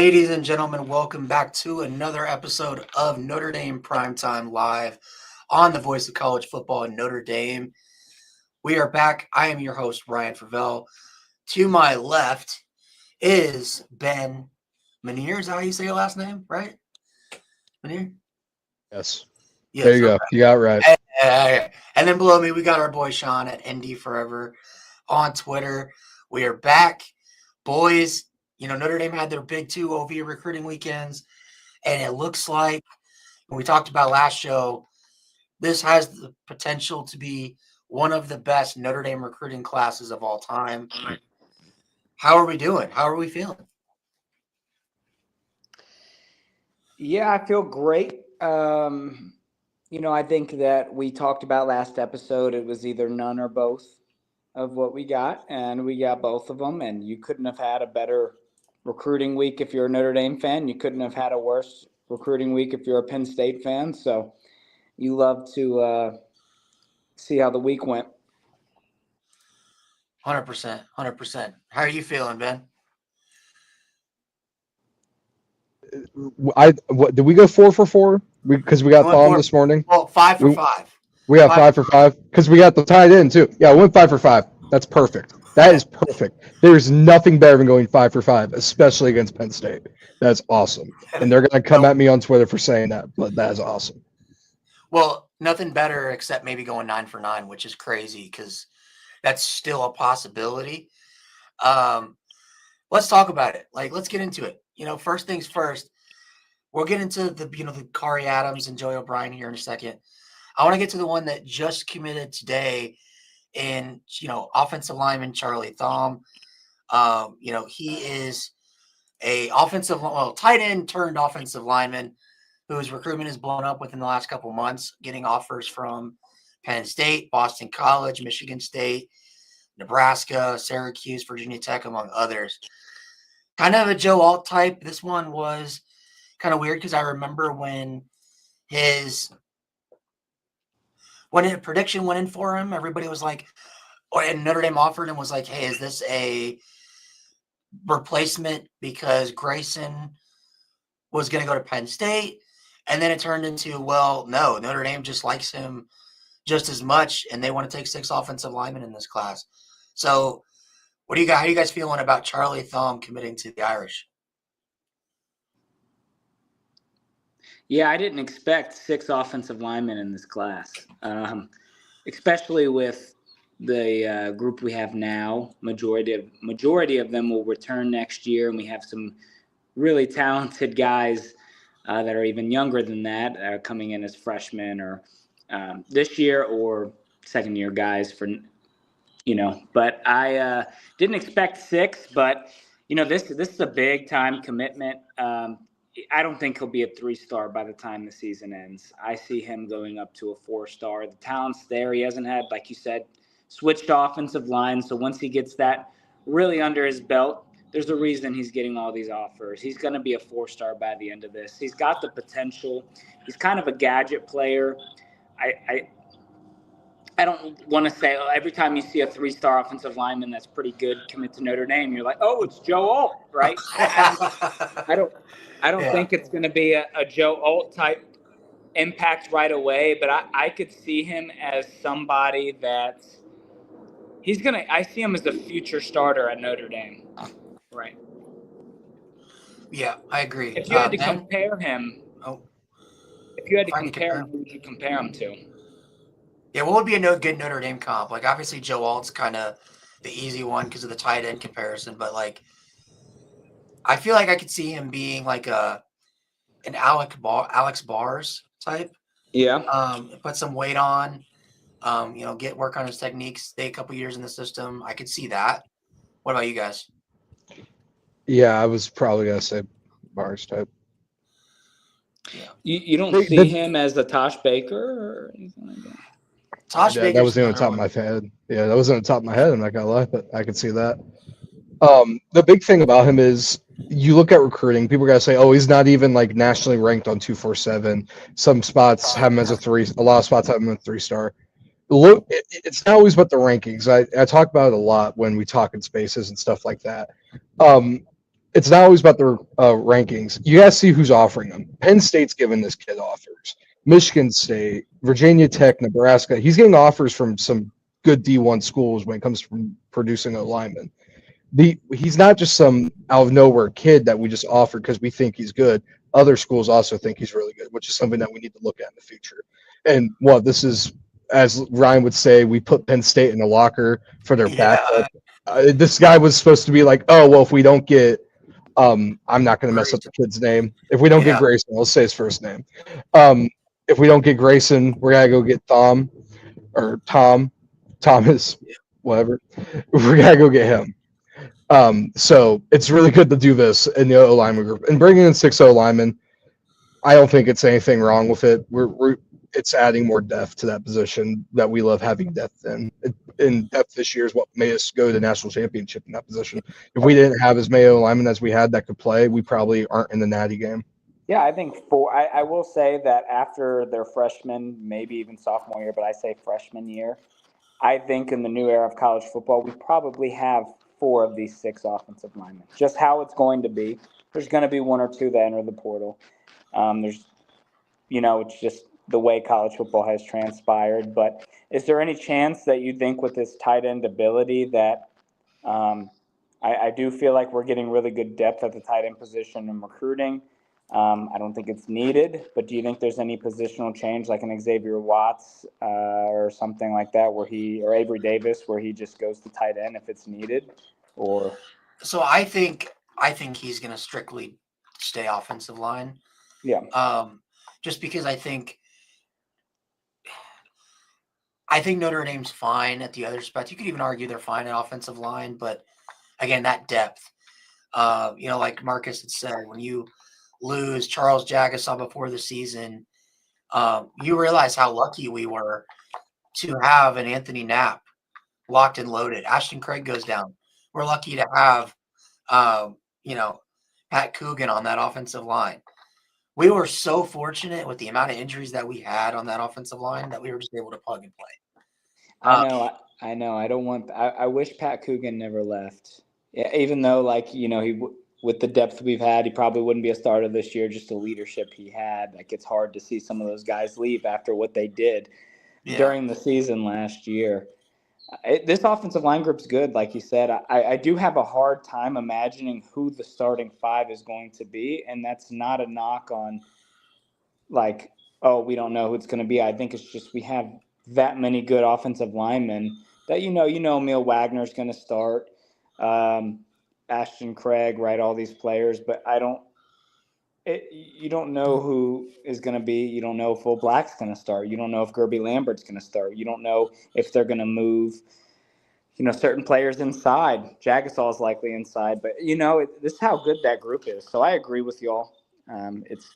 Ladies and gentlemen, welcome back to another episode of Notre Dame Primetime Live on the Voice of College Football in Notre Dame. We are back. I am your host, Ryan Fryel. To my left is Ben Manier. Is that how you say your last name, right? Manier? Yes. Yes. There you go. You got it right. And then below me, we got our boy Sean at ND Forever on Twitter. We are back. Boys, Notre Dame had their big 2 OV recruiting weekends, and it looks like, when we talked about last show, this has the potential to be one of the best Notre Dame recruiting classes of all time. How are we doing? How are we feeling? Yeah, I feel great. I think that we talked about last episode, it was either none or both of what we got, and we got both of them, and you couldn't have had a better recruiting week if you're a Notre Dame fan. You couldn't have had a worse recruiting week if you're a Penn State fan. So you love to see how the week went. 100%. 100%. How are you feeling, Ben? Did we go 4 for 4? Because we got Thom this morning. Well, 5 for 5. We got 5 for 5 because we got the tight end too. Yeah, we went 5 for 5. That's perfect. That is perfect. There's nothing better than going 5 for 5, especially against Penn State. That's awesome. And they're going to come at me on Twitter for saying that, but that is awesome. Well, nothing better except maybe going 9 for 9, which is crazy because that's still a possibility. Let's talk about it. Let's get into it. First things first, we'll get into the Kari Adams and Joey O'Brien here in a second. I want to get to the one that just committed today in, offensive lineman Charlie Thom. He is a tight end turned offensive lineman whose recruitment has blown up within the last couple months, getting offers from Penn State, Boston College, Michigan State, Nebraska, Syracuse, Virginia Tech, among others. Kind of a Joe Alt type. This one was kind of weird because I remember when his prediction went in for him, everybody was like, and Notre Dame offered him was like, hey, is this a replacement because Grayson was going to go to Penn State? And then it turned into, well, no, Notre Dame just likes him just as much, and they want to take 6 offensive linemen in this class. So how are you guys feeling about Charlie Thom committing to the Irish? Yeah, I didn't expect 6 offensive linemen in this class, especially with the group we have now. Majority of them will return next year, and we have some really talented guys that are even younger than that coming in as freshmen or this year or second-year guys for. But I didn't expect 6, but this is a big time commitment. I don't think he'll be a 3-star by the time the season ends. I see him going up to a 4-star. The talent's there. He hasn't had, like you said, switched offensive line. So once he gets that really under his belt, there's a reason he's getting all these offers. He's going to be a 4-star by the end of this. He's got the potential. He's kind of a gadget player. I don't want to say every time you see a 3-star offensive lineman that's pretty good commit to Notre Dame, you're like, oh, it's Joe Alt, right? I don't think it's going to be a Joe Alt type impact right away, but I could see him as somebody that I see him as a future starter at Notre Dame, right? Yeah, I agree. If you had to compare him, who would you compare him to? Yeah, what would be a good Notre Dame comp? Obviously, Joe Alt's kind of the easy one because of the tight end comparison, but I feel like I could see him being an Alex Bars type. Yeah. Put some weight on, get work on his techniques, stay a couple years in the system. I could see that. What about you guys? Yeah, I was probably going to say Bars type. Yeah. You don't see him as a Tosh Baker or anything like that? That was on the top of my head. Yeah, that was on the top of my head. I'm not gonna lie, but I can see that. The big thing about him is you look at recruiting. People gotta say, "Oh, he's not even nationally ranked on 247." Some spots have him as a 3. A lot of spots have him as a 3-star. Look, it's not always about the rankings. I talk about it a lot when we talk in spaces and stuff like that. it's not always about the rankings. You got to see who's offering them. Penn State's giving this kid offers. Michigan State, Virginia Tech, Nebraska. He's getting offers from some good D1 schools when it comes to producing a lineman. He's not just some out of nowhere kid that we just offered because we think he's good. Other schools also think he's really good, which is something that we need to look at in the future. And this is, as Ryan would say, we put Penn State in a locker for their backup. This guy was supposed to be like, oh, well, if we don't get, I'm not going to mess up the kid's name. If we don't get Grayson, let's say his first name. If we don't get Grayson, we're going to go get Thom or Tom. Thomas, whatever. We're going to go get him. So it's really good to do this in the O-lineman group. And bringing in 6 O-linemen, I don't think it's anything wrong with it. It's adding more depth to that position that we love having depth in. And depth this year is what made us go to the national championship in that position. If we didn't have as many O-linemen as we had that could play, we probably aren't in the natty game. Yeah, I think I will say that after their freshman, maybe even sophomore year, but I say freshman year, I think in the new era of college football, we probably have 4 of these 6 offensive linemen. Just how it's going to be. There's going to be 1 or 2 that enter the portal. It's just the way college football has transpired. But is there any chance that you think with this tight end ability that I do feel like we're getting really good depth at the tight end position in recruiting? I don't think it's needed, but do you think there's any positional change like an Xavier Watts or something like that or Avery Davis where he just goes to tight end if it's needed? Or so I think he's going to strictly stay offensive line. Yeah. Just because I think Notre Dame's fine at the other spots. You could even argue they're fine at offensive line, but again, that depth. Like Marcus had said, when you lose Charles Jacobson before the season, you realize how lucky we were to have an Anthony Knapp locked and loaded. Ashton Craig goes down. We're lucky to have, Pat Coogan on that offensive line. We were so fortunate with the amount of injuries that we had on that offensive line that we were just able to plug and play. I know. I wish Pat Coogan never left. Yeah, even though, with the depth we've had, he probably wouldn't be a starter this year. Just the leadership he had, it's hard to see some of those guys leave after what they did during the season last year. This offensive line group's good, like you said. I do have a hard time imagining who the starting 5 is going to be, and that's not a knock on, we don't know who it's going to be. I think it's just we have that many good offensive linemen that Emil Wagner's going to start, Ashton Craig, right? All these players, but you don't know who is going to be. You don't know if Will Black's going to start. You don't know if Gerby Lambert's going to start. You don't know if they're going to move, certain players inside. Jagasaw is likely inside, but this is how good that group is. So I agree with y'all. It's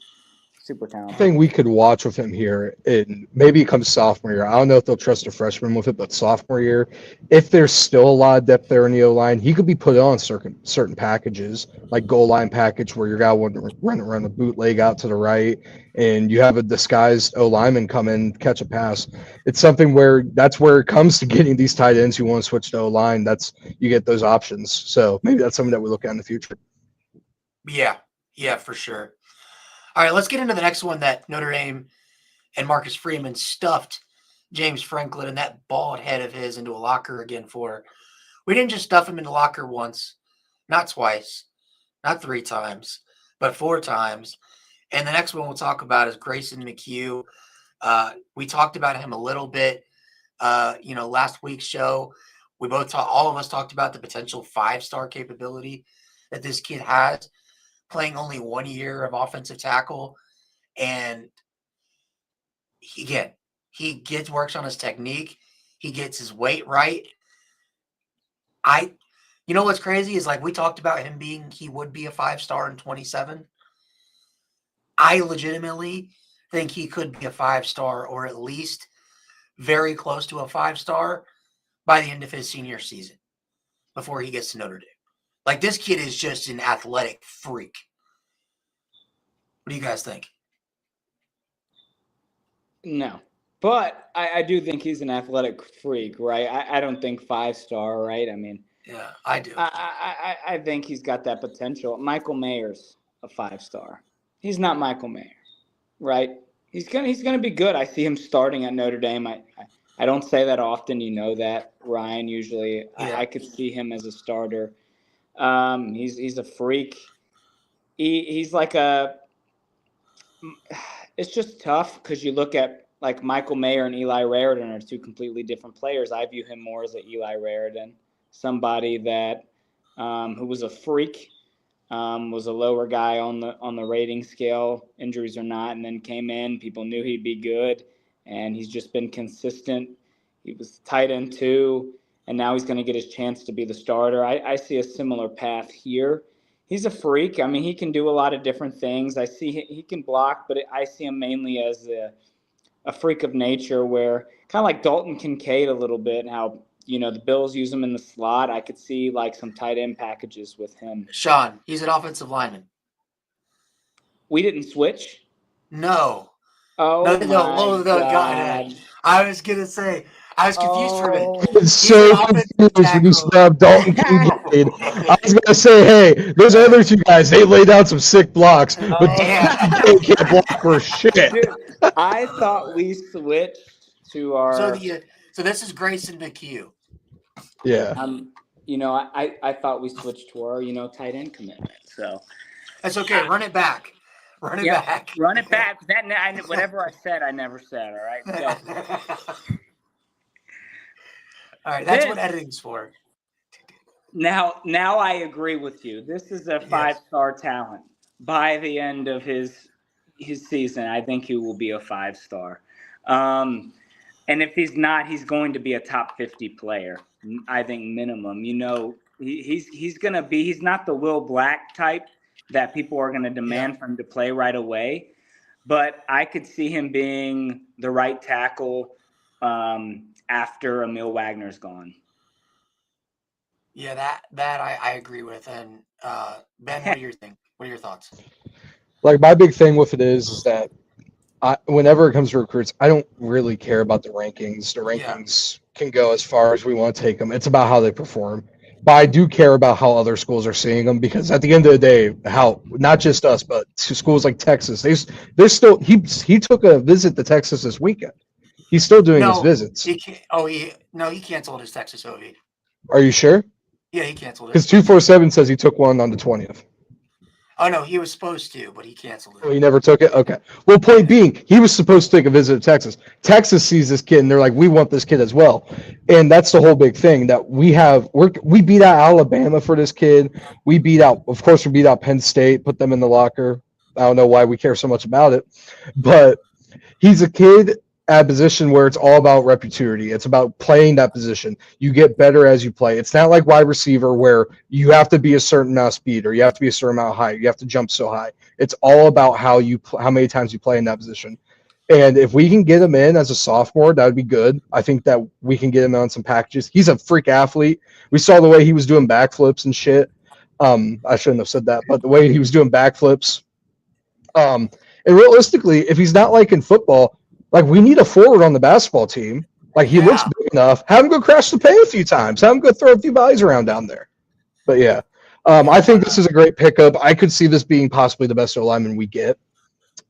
super talented. Thing we could watch with him here, and maybe it comes sophomore year. I don't know if they'll trust a freshman with it, but sophomore year, if there's still a lot of depth there in the O-line, he could be put on certain packages, like goal line package where your guy would run a bootleg out to the right, and you have a disguised O-lineman come in, catch a pass. It's something that's where it comes to getting these tight ends who want to switch to O-line. You get those options. So maybe that's something that we look at in the future. Yeah, for sure. All right, let's get into the next one that Notre Dame and Marcus Freeman stuffed James Franklin and that bald head of his into a locker again for. We didn't just stuff him into locker once, not twice, not 3 times, but 4 times. And the next one we'll talk about is Grayson McHugh. We talked about him a little bit, last week's show. All of us talked about the potential 5-star capability that this kid has, playing only 1 year of offensive tackle. And he works on his technique. He gets his weight right. What's crazy is we talked about him he would be a 5-star in 27. I legitimately think he could be a 5-star or at least very close to a 5-star by the end of his senior season before he gets to Notre Dame. This kid is just an athletic freak. What do you guys think? No, but I do think he's an athletic freak, right? I don't think 5-star, right? I mean, Yeah, I do. I think he's got that potential. Michael Mayer's a 5-star. He's not Michael Mayer, right? He's gonna be good. I see him starting at Notre Dame. I don't say that often. You know that, Ryan. Usually, Yeah. I could see him as a starter. He's a freak. He's like a. It's just tough because you look at like Michael Mayer and Eli Raridan are two completely different players. I view him more as an Eli Raridan, somebody that who was a freak, was a lower guy on the rating scale, injuries or not, and then came in. People knew he'd be good, and he's just been consistent. He was tight end 2, and now he's going to get his chance to be the starter. I see a similar path here. He's a freak. I mean, he can do a lot of different things. I see he can block, but I see him mainly as a freak of nature, where kind of like Dalton Kincaid a little bit, how, the Bills use him in the slot. I could see like some tight end packages with him. Sean, he's an offensive lineman. We didn't switch? No. Oh, no, my God. I was going to say, I was confused for a minute. It's so confused when you snub Dalton Kincaid. I was going to say, hey, those other 2 guys, they laid down some sick blocks, but Dalton can't block for shit. Dude, I thought we switched to our... So this is Grayson McHugh. Yeah. I thought we switched to our, tight end commitment. So that's okay. Run it back. Run it back. Run it back. Whatever I said, I never said. All right. So. All right. That's what editing's for. Now I agree with you. This is a 5-star talent. By the end of his season, I think he will be a 5-star. And if he's not, he's going to be a top 50 player, I think, minimum. He's going to be – he's not the Will Black type that people are going to demand from him to play right away. But I could see him being the right tackle after Emil Wagner's gone. Yeah, that I agree with. And Ben, what do you think? What are your thoughts? Like, my big thing with it is that whenever it comes to recruits, I don't really care about the rankings. The rankings can go as far as we want to take them. It's about how they perform. But I do care about how other schools are seeing them, because at the end of the day, how not just us, but to schools like Texas, they're still. He took a visit to Texas this weekend. He's still doing his visits. He canceled his Texas OV. Are you sure? Yeah, he canceled it. Because 247 says he took one on the 20th. Oh, no, he was supposed to, but he canceled it. Oh, he never took it? Okay. Well, point being, he was supposed to take a visit to Texas. Texas sees this kid, and they're like, we want this kid as well. And that's the whole big thing, that we beat out Alabama for this kid. We beat out Penn State, put them in the locker. I don't know why we care so much about it. But he's a kid at a position where it's all about reputation. It's about playing that position. You get better as you play. It's not like wide receiver where you have to be a certain amount of speed, or you have to be a certain amount of height. You have to jump so high. It's all about how many times you play in that position. And if we can get him in as a sophomore, that would be good. I think that we can get him on some packages. He's a freak athlete. We saw the way he was doing backflips and shit. I shouldn't have said that, but the way he was doing backflips. And realistically, if he's not like in football, like, we need a forward on the basketball team. Like, he looks big enough. Have him go crash the paint a few times. Have him go throw a few bodies around down there. But, yeah. I think this is a great pickup. I could see this being possibly the best O-lineman we get.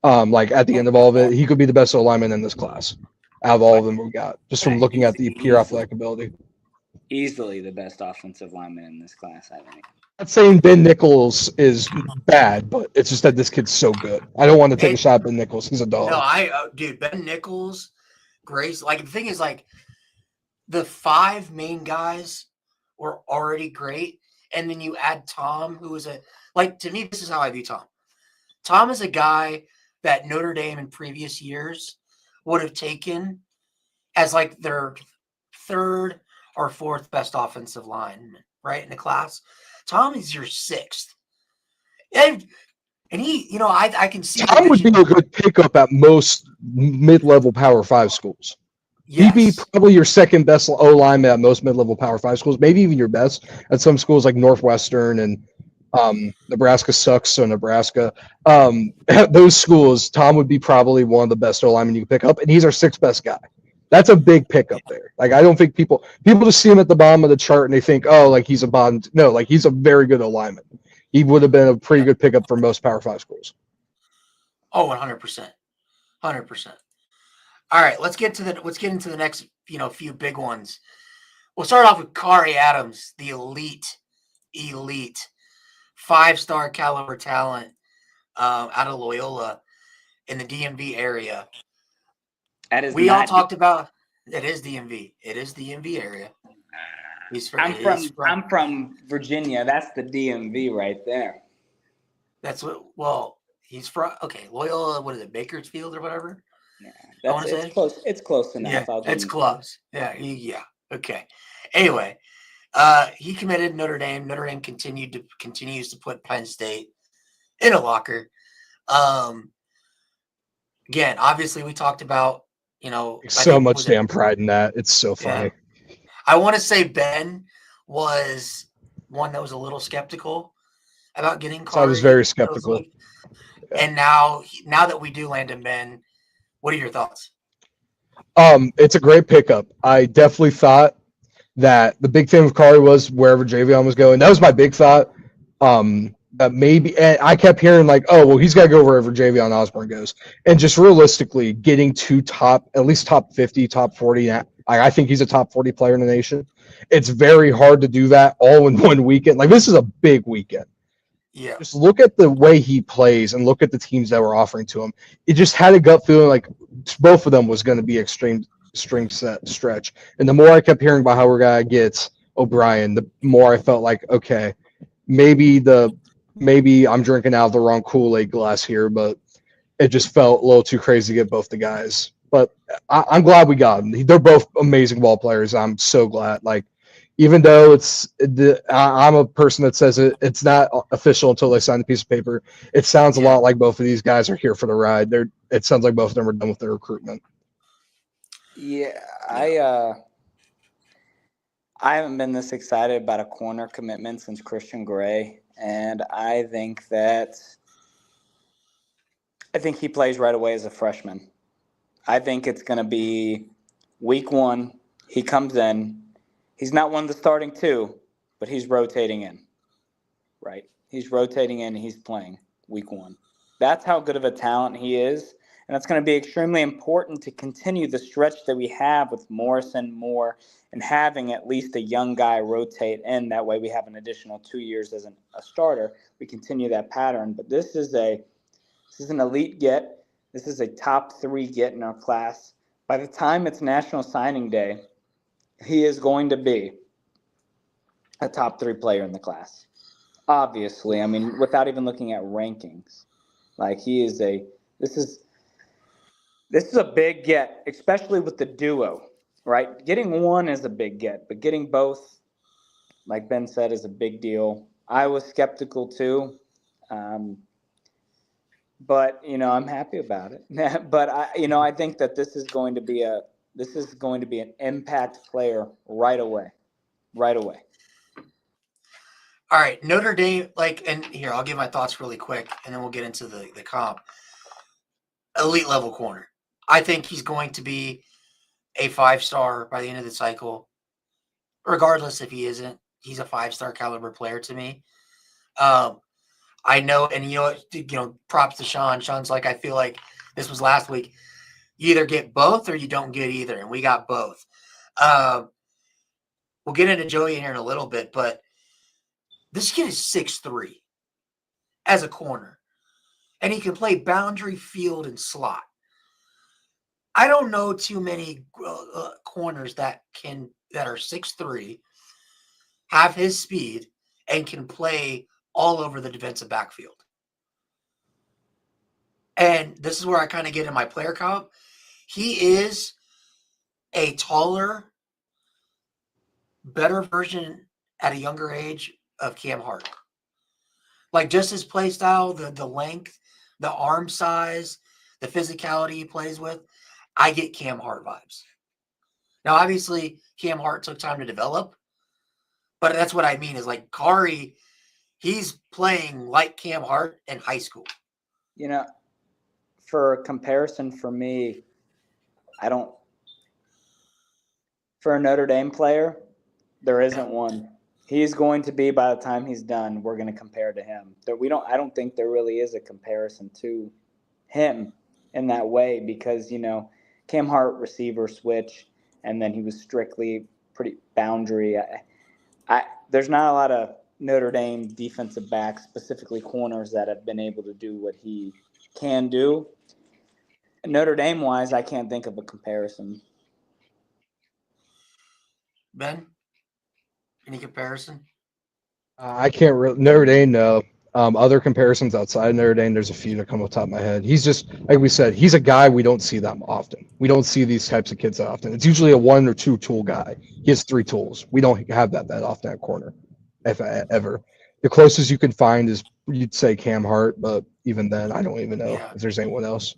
Like, at the end of all of it, he could be the best O-lineman in this class out of all of them we got, just from looking at the pure athletic ability. Easily the best offensive lineman in this class, I think. I'm not saying Ben Nichols is bad, but it's just that this kid's so good. I don't want to take a shot at Ben Nichols. He's a dog. No, dude, Ben Nichols, Grace. Like, the thing is, like, the 5 main guys were already great, and then you add Thom, who was to me, this is how I view Thom. Thom is a guy that Notre Dame in previous years would have taken as like their 3rd or 4th best offensive line, right, in the class. Thom is your 6th. And he, I can see Thom would be a good pickup at most mid-level Power 5 schools. Yes. He'd be probably your 2nd best O-lineman at most mid-level Power 5 schools, maybe even your best at some schools like Northwestern and Nebraska sucks, so Nebraska. At those schools, Thom would be probably one of the best O-linemen you can pick up, and he's our 6th best guy. That's a big pickup there. Like, I don't think people just see him at the bottom of the chart and they think, oh, like he's a bottom. No, like he's a very good alignment. He would have been a pretty good pickup for most Power 5 schools. Oh, 100%. 100%. All right, let's get into the next, few big ones. We'll start off with Kari Adams, the elite 5-star caliber talent out of Loyola in the DMV area. We all talked about it is DMV. It is DMV area. I'm from Virginia. That's the DMV right there. That's what. Well, he's from. Okay, Loyola. What is it? Bakersfield or whatever. Yeah, it's close. It's close enough. Yeah, it's close. Yeah, yeah. Okay. Anyway, he committed Notre Dame. Notre Dame continues to put Penn State in a locker. Again, obviously, we talked about so much damn pride in that. It's so funny. Yeah. I want to say Ben was one that was a little skeptical about getting Kari. I was very skeptical. And now that we do land in Ben, what are your thoughts? It's a great pickup. I definitely thought that the big thing with Kari was wherever Javion was going. That was my big thought. That maybe, and I kept hearing like, oh, well, he's got to go wherever Javion Osborne goes. And just realistically, getting to at least top 50, top 40. I think he's a top 40 player in the nation. It's very hard to do that all in one weekend. Like, this is a big weekend. Yeah. Just look at the way he plays and look at the teams that were offering to him. It just had a gut feeling like both of them was going to be extreme stretch. And the more I kept hearing about how we're going to get O'Brien, the more I felt like, okay, maybe I'm drinking out of the wrong Kool-Aid glass here, but it just felt a little too crazy to get both the guys. But I'm glad we got them. They're both amazing ball players. I'm so glad. Like, even though I'm a person that says it's not official until they sign the piece of paper, it sounds a lot like both of these guys are here for the ride. It sounds like both of them are done with their recruitment. Yeah, I haven't been this excited about a corner commitment since Christian Gray, and I think he plays right away as a freshman. I think it's going to be week 1. He comes in. He's not one of the starting 2, but he's rotating in, right? He's rotating in. He's playing week 1. That's how good of a talent he is, and it's going to be extremely important to continue the stretch that we have with Morrison, Moore, and having at least a young guy rotate in. That way we have an additional 2 years as a starter. We continue that pattern, but this is an elite get. This is a top 3 get in our class. By the time it's National Signing Day, he is going to be a top 3 player in the class. Obviously, I mean, without even looking at rankings. Like, this is a big get, especially with the duo, right? Getting one is a big get, but getting both, like Ben said, is a big deal. I was skeptical too. But, I'm happy about it. But I think that this is going to be an impact player right away. All right, Notre Dame, and here, I'll give my thoughts really quick, and then we'll get into the comp. Elite level corner. I think he's going to be a 5-star by the end of the cycle. Regardless if he isn't, he's a 5-star caliber player to me. I know, and props to Sean. Sean's like, I feel like this was last week. You either get both or you don't get either, and we got both. We'll get into Joey in here in a little bit, but this kid is 6'3" as a corner, and he can play boundary, field, and slot. I don't know too many corners that are 6'3", have his speed, and can play all over the defensive backfield. And this is where I kind of get in my player comp. He is a taller, better version at a younger age of Cam Hart. Like, just his play style, the length, the arm size, the physicality he plays with, I get Cam Hart vibes. Now, obviously, Cam Hart took time to develop, but that's what I mean is like Kari, he's playing like Cam Hart in high school. For comparison for me, I don't for a Notre Dame player, there isn't one. He's going to be, by the time he's done, we're going to compare to him. I don't think there really is a comparison to him in that way because, Cam Hart receiver switch, and then he was strictly pretty boundary. There's not a lot of Notre Dame defensive backs, specifically corners, that have been able to do what he can do. Notre Dame-wise, I can't think of a comparison. Ben, any comparison? I can't really. Notre Dame, no. Other comparisons outside Notre Dame, there's a few that come off the top of my head. He's just, like we said, he's a guy we don't see that often. We don't see these types of kids that often. It's usually a 1 or 2 tool guy. He has 3 tools. We don't have that often at corner, if ever. The closest you can find is, you'd say, Cam Hart, but even then, I don't even know if there's anyone else.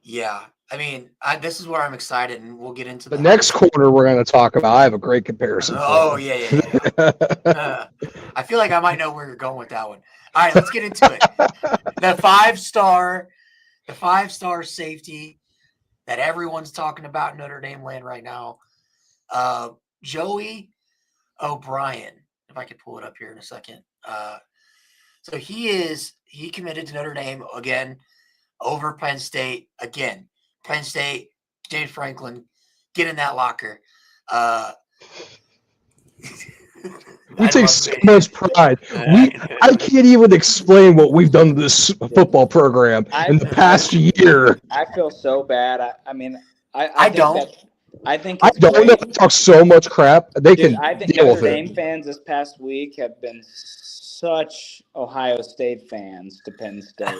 Yeah. I mean, this is where I'm excited, and we'll get into the next corner we're going to talk about. I have a great comparison. Oh, yeah. I feel like I might know where you're going with that one. All right, let's get into it. The five-star safety that everyone's talking about in Notre Dame land right now, Joey O'Brien. If I could pull it up here in a second. So he committed to Notre Dame again over Penn State again. Penn State, James Franklin, get in that locker. We take so much pride. I can't even explain what we've done to this football program in the past year. I feel so bad. I don't. I think I don't know. Talk so much crap. I think Notre Dame fans this past week have been such Ohio State fans to Penn State.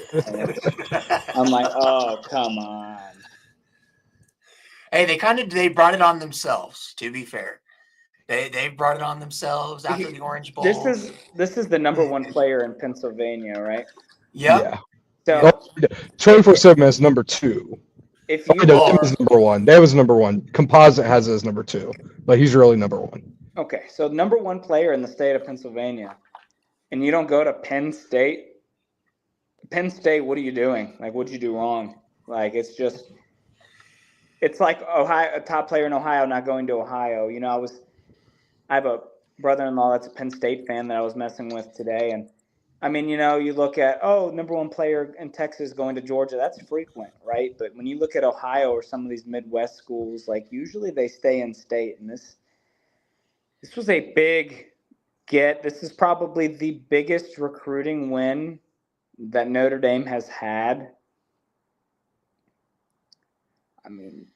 I'm like, oh, come on. Hey, they brought it on themselves, to be fair. They brought it on themselves after the Orange Bowl. This is the number 1 player in Pennsylvania, right? Yep. Yeah. So 24/7 is number 2. If you that was number 1. That was number 1. Composite has it as number 2, but he's really number 1. Okay, so number 1 player in the state of Pennsylvania, and you don't go to Penn State. Penn State, what are you doing? Like, what'd you do wrong? Like, it's like Ohio, a top player in Ohio not going to Ohio. I have a brother-in-law that's a Penn State fan that I was messing with today. And I mean, you look at, number 1 player in Texas going to Georgia, that's frequent, right? But when you look at Ohio or some of these Midwest schools, like usually they stay in state. And this was a big get. This is probably the biggest recruiting win that Notre Dame has had. I mean,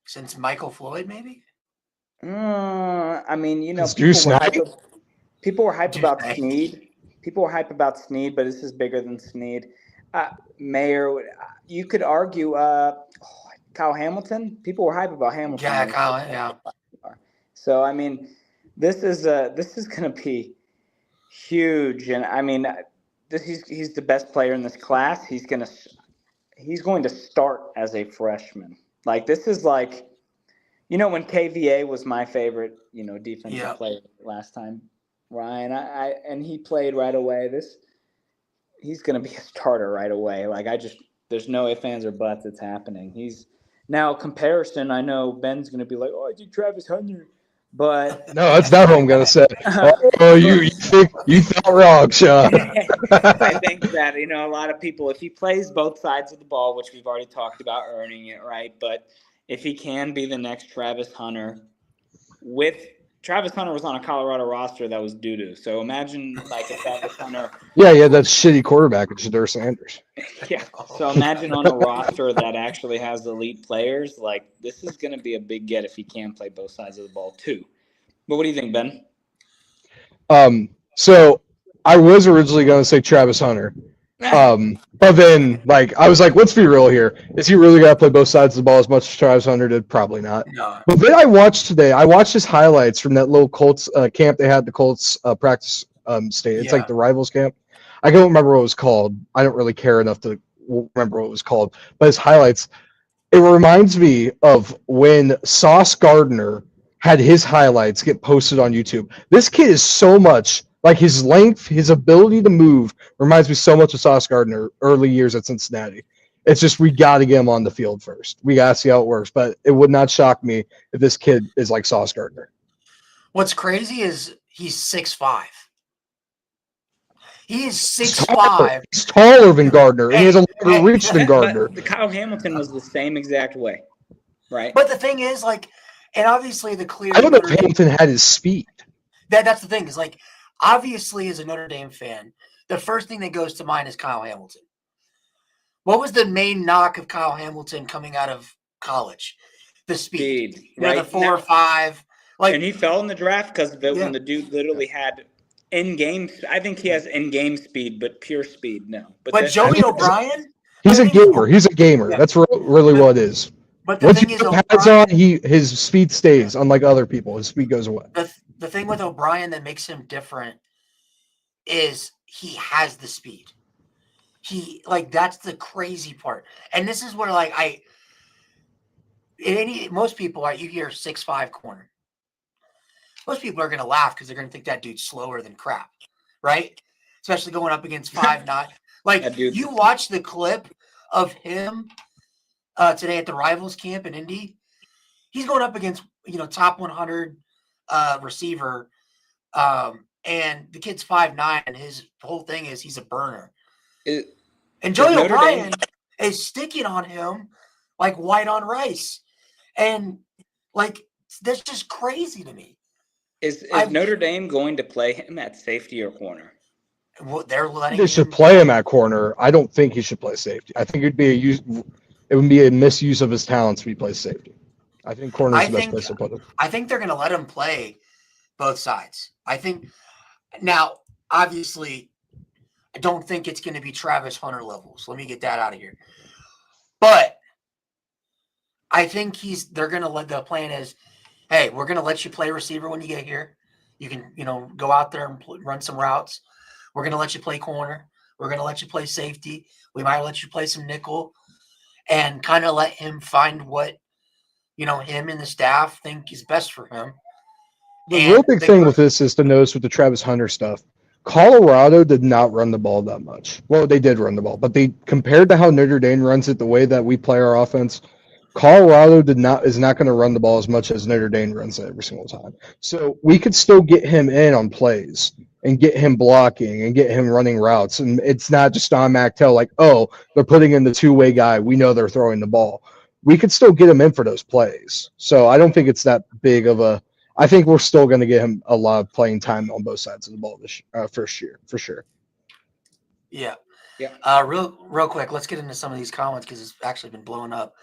since Michael Floyd, maybe? I mean, people were hyped about Snead. People were hyped about Snead, but this is bigger than Snead. Mayor, you could argue Kyle Hamilton. People were hyped about Hamilton. Yeah, Kyle, yeah. So, I mean, this is going to be huge. And, I mean, he's the best player in this class. He's going to start as a freshman. Like, this is like, when KVA was my favorite, defensive player last time, Ryan, and he played right away. He's going to be a starter right away. Like, there's no ifs, ands, or buts. It's happening. He's now comparison. I know Ben's going to be like, I did Travis Hunter, but no, that's not what I'm going to say. You thought wrong, Sean. I think that, a lot of people, if he plays both sides of the ball, which we've already talked about earning it, right? But if he can be the next Travis Hunter, Travis Hunter was on a Colorado roster that was doo-doo. So imagine like if Travis Hunter. Yeah, that's shitty quarterback, Shedeur Sanders. Yeah. So imagine on a roster that actually has elite players. Like, this is going to be a big get if he can play both sides of the ball too. But what do you think, Ben? So I was originally going to say Travis Hunter. But then, I was like, let's be real here. Is he really got to play both sides of the ball as much as Travis Hunter did? Probably not. No. But then I watched his highlights from that little Colts camp they had, the Colts practice state. It's like the Rivals camp. I don't remember what it was called. I don't really care enough to remember what it was called. But his highlights, it reminds me of when Sauce Gardner had his highlights get posted on YouTube. This kid is so much. Like, his length, his ability to move reminds me so much of Sauce Gardner early years at Cincinnati. It's just we got to get him on the field first. We got to see how it works. But it would not shock me if this kid is like Sauce Gardner. What's crazy is he's 6'5". He is 6'5". He's taller than Gardner, and he has a longer reach than Gardner. But Kyle Hamilton was the same exact way, right? But the thing is, like, and obviously the clear. I don't know if Hamilton had his speed. That's the thing. Is like, obviously, as a Notre Dame fan, the first thing that goes to mind is Kyle Hamilton. What was the main knock of Kyle Hamilton coming out of college? The speed. Right? The 4 or 5. Like, and he fell in the draft because when the dude literally had in-game. I think he has in-game speed, but pure speed, no. But Joey O'Brien. He's a gamer. He's a gamer. Yeah. That's really what it is. But the once thing you is, put pads on, his speed stays. Unlike other people, his speed goes away. The thing with O'Brien that makes him different is he has the speed. That's the crazy part. And this is where most people you hear 6'5" corner. Most people are gonna laugh because they're gonna think that dude's slower than crap, right? Especially going up against 5'9". Like you watch the clip of him today at the Rivals camp in Indy. He's going up against top 100 receiver, and the kid's 5'9", and his whole thing is he's a burner. And Joey O'Brien is sticking on him like white on rice, and that's just crazy to me. Is Notre Dame going to play him at safety or corner? Well, they should play him at corner. I don't think he should play safety. I think it would be a misuse of his talents if he plays safety. I think corner is the best place to put him. I think they're going to let him play both sides. I think now, obviously, I don't think it's going to be Travis Hunter levels. Let me get that out of here. But I think they're going to let the plan is, hey, we're going to let you play receiver when you get here. You can, go out there and run some routes. We're going to let you play corner. We're going to let you play safety. We might let you play some nickel and kind of let him find what, him and the staff think is best for him. The real big thing with this is to notice with the Travis Hunter stuff. Colorado did not run the ball that much. Well, they did run the ball, but compared to how Notre Dame runs it, the way that we play our offense, Colorado is not going to run the ball as much as Notre Dame runs it every single time. So we could still get him in on plays and get him blocking and get him running routes. And it's not just on MacTell like, oh, they're putting in the two-way guy. We know they're throwing the ball. We could still get him in for those plays. So I don't think it's that big of a – I think we're still going to get him a lot of playing time on both sides of the ball this first year, for sure. Yeah. Yeah. Real quick, let's get into some of these comments because it's actually been blowing up.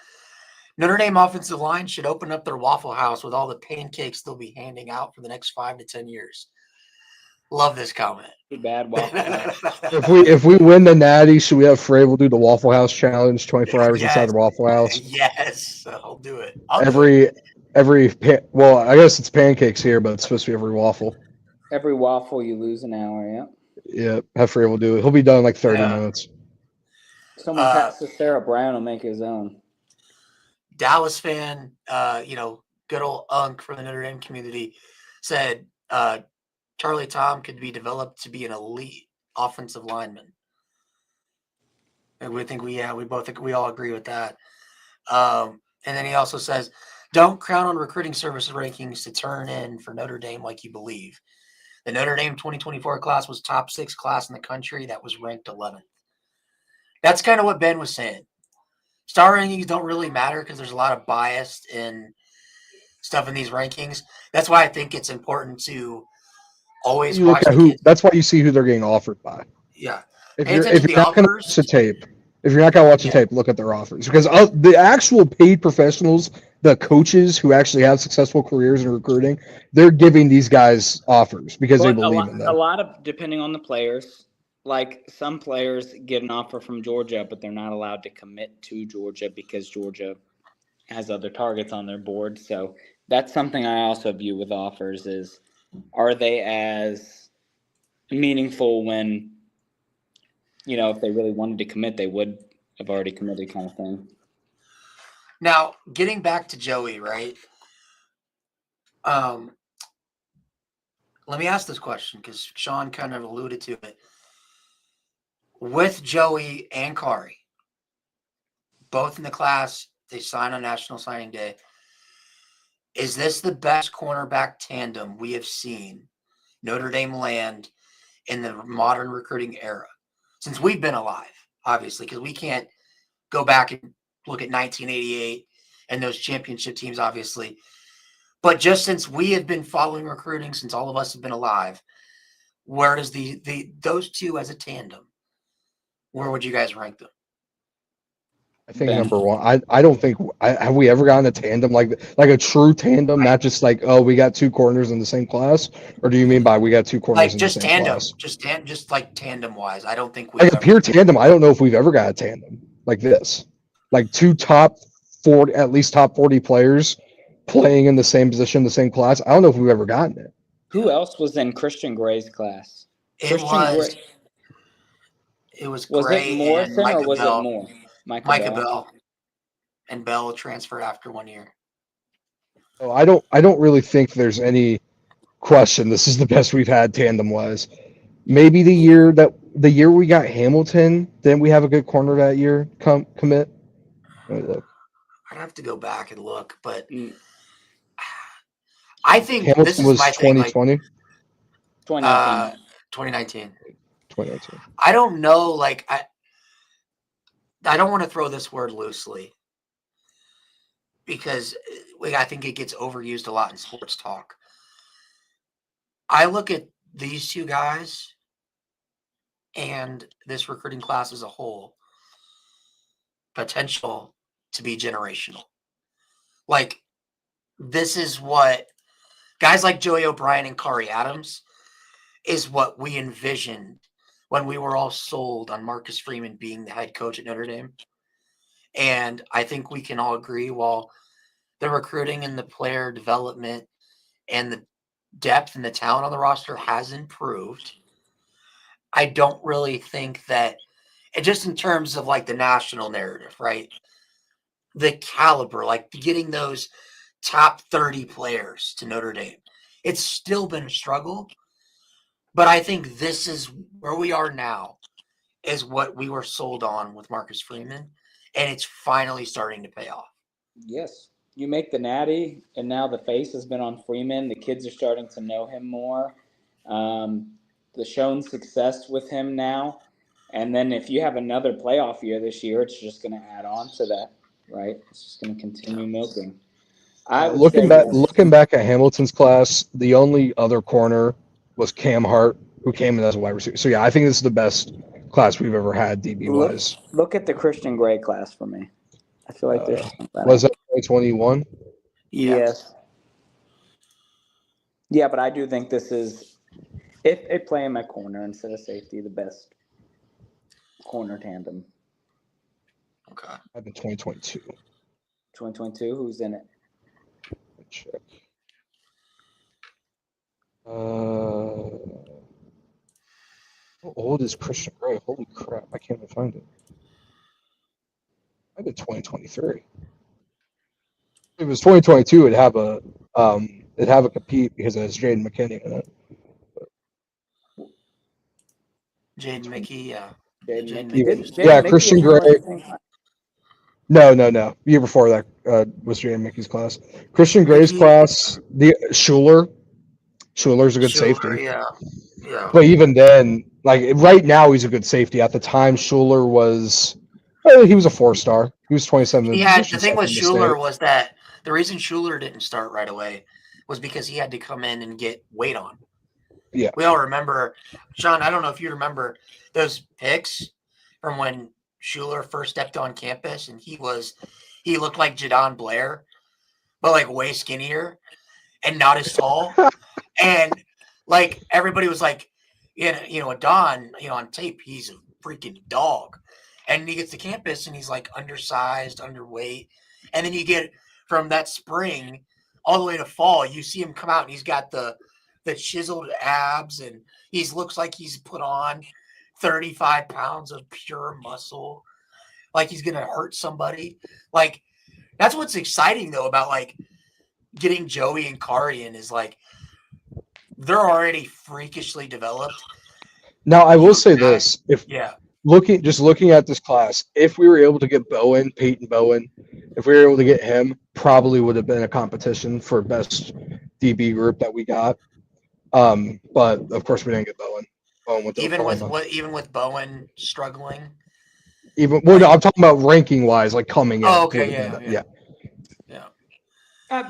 Notre Dame offensive line should open up their Waffle House with all the pancakes they'll be handing out for the next 5 to 10 years. Love this comment. Too bad Waffle House. If we win the Natty, should we have Frabel do the Waffle House challenge 24 hours inside the Waffle House? Yes, I'll do it. Well, I guess it's pancakes here, but it's supposed to be every waffle. Every waffle you lose an hour, yeah. Yeah, have Frabel do it. He'll be done in like 30 minutes. Someone passes Sarah Brown will make his own. Dallas fan, good old Unk from the Notre Dame community said Charlie Thom could be developed to be an elite offensive lineman. And we think we all agree with that. And then he also says, don't count on recruiting services rankings to turn in for Notre Dame like you believe. The Notre Dame 2024 class was top 6 class in the country that was ranked 11th. That's kind of what Ben was saying. Star rankings don't really matter because there's a lot of bias in stuff in these rankings. That's why I think it's important to always watch the kids. That's why you see who they're getting offered by. Yeah. If you're not going to watch the tape, look at their offers. Because the actual paid professionals, the coaches who actually have successful careers in recruiting, they're giving these guys offers because they believe in them. A lot of, depending on the players, like some players get an offer from Georgia, but they're not allowed to commit to Georgia because Georgia has other targets on their board. So that's something I also view with offers is, are they as meaningful when, if they really wanted to commit, they would have already committed kind of thing. Now, getting back to Joey, right? Let me ask this question because Sean kind of alluded to it. With Joey and Kari, both in the class. They sign on National Signing Day. Is this the best cornerback tandem we have seen Notre Dame land in the modern recruiting era since we've been alive, obviously, because we can't go back and look at 1988 and those championship teams, obviously. But just since we have been following recruiting, since all of us have been alive, where does those two as a tandem, where would you guys rank them? I think number one. I don't think have we ever gotten a tandem like a true tandem, Right. not just like, oh, we got two corners in the same class, or do you mean by we got two corners Like in just the same tandem, class? just like tandem wise. I don't think we've Like a ever. pure tandem. I don't know if we've ever got a tandem like this, like two top 40, at least top 40 players playing in the same position, the same class. I don't know if we've ever gotten it. Who else was in Christian Gray's class? It was Was Gray it and Morrison Micah or was Bell. it Moore? Micah Bell. And Bell transferred after 1 year. So I don't really think there's any question this is the best we've had tandem wise. Maybe the year we got Hamilton, didn't we have a good corner that year commit? Let me look. I'd have to go back and look, but I think Hamilton this is was my thing. Like 2020. 2019. 2019. I don't know. Like I don't want to throw this word loosely because I think it gets overused a lot in sports talk. I look at these two guys and this recruiting class as a whole, potential to be generational. Like, this is what guys like Joey O'Brien and Kari Adams is what we envisioned when we were all sold on Marcus Freeman being the head coach at Notre Dame. And I think we can all agree, while the recruiting and the player development and the depth and the talent on the roster has improved, I don't really think that, and just in terms of like the national narrative, right? The caliber, like getting those top 30 players to Notre Dame, it's still been a struggle. But I think this is where we are now, is what we were sold on with Marcus Freeman, and it's finally starting to pay off. Yes. You make the natty, and now the face has been on Freeman. The kids are starting to know him more. The shown success with him now. And then if you have another playoff year this year, it's just going to add on to that, right? It's just going to continue milking. Looking back at Hamilton's class, the only other corner was Cam Hart, who came in as a wide receiver. So yeah, I think this is the best class we've ever had DB wise. Look at the Christian Gray class for me. I feel like there's was that 2021? Yes. Yeah, but I do think this is, if play him at corner instead of safety, the best corner tandem. Okay. I've been 2022. 2022, who's in it? Check. How old is Christian Gray? Holy crap! I can't even find it. I did 2023. If it was 2022, it'd have a compete because it has Jaden McKinney in it. Jaden Mickey, yeah. Yeah, Christian Gray. No. Year before that was Jaden Mickey's class. Christian Gray's class, the Schuler's a good safety. Yeah. But even then, like right now, he's a good safety. At the time, Schuler was, he was a 4-star. He was 27. The thing with Schuler was that the reason Schuler didn't start right away was because he had to come in and get weight on. Yeah. We all remember, Sean, I don't know if you remember those pics from when Schuler first stepped on campus, and he looked like Jadon Blair, but like way skinnier and not as tall. And like everybody was like, Don, on tape, he's a freaking dog. And he gets to campus and he's like undersized, underweight. And then you get from that spring all the way to fall, you see him come out and he's got the chiseled abs, and he looks like he's put on 35 pounds of pure muscle, like he's going to hurt somebody. Like, that's what's exciting though about like getting Joey and Kari in, is like they're already freakishly developed. Now I will say this: if looking at this class, if we were able to get Peyton Bowen, if we were able to get him, probably would have been a competition for best DB group that we got. But of course we didn't get Bowen. Bowen with even with Bowen struggling. No, I'm talking about ranking wise, like coming in. Oh, okay, yeah.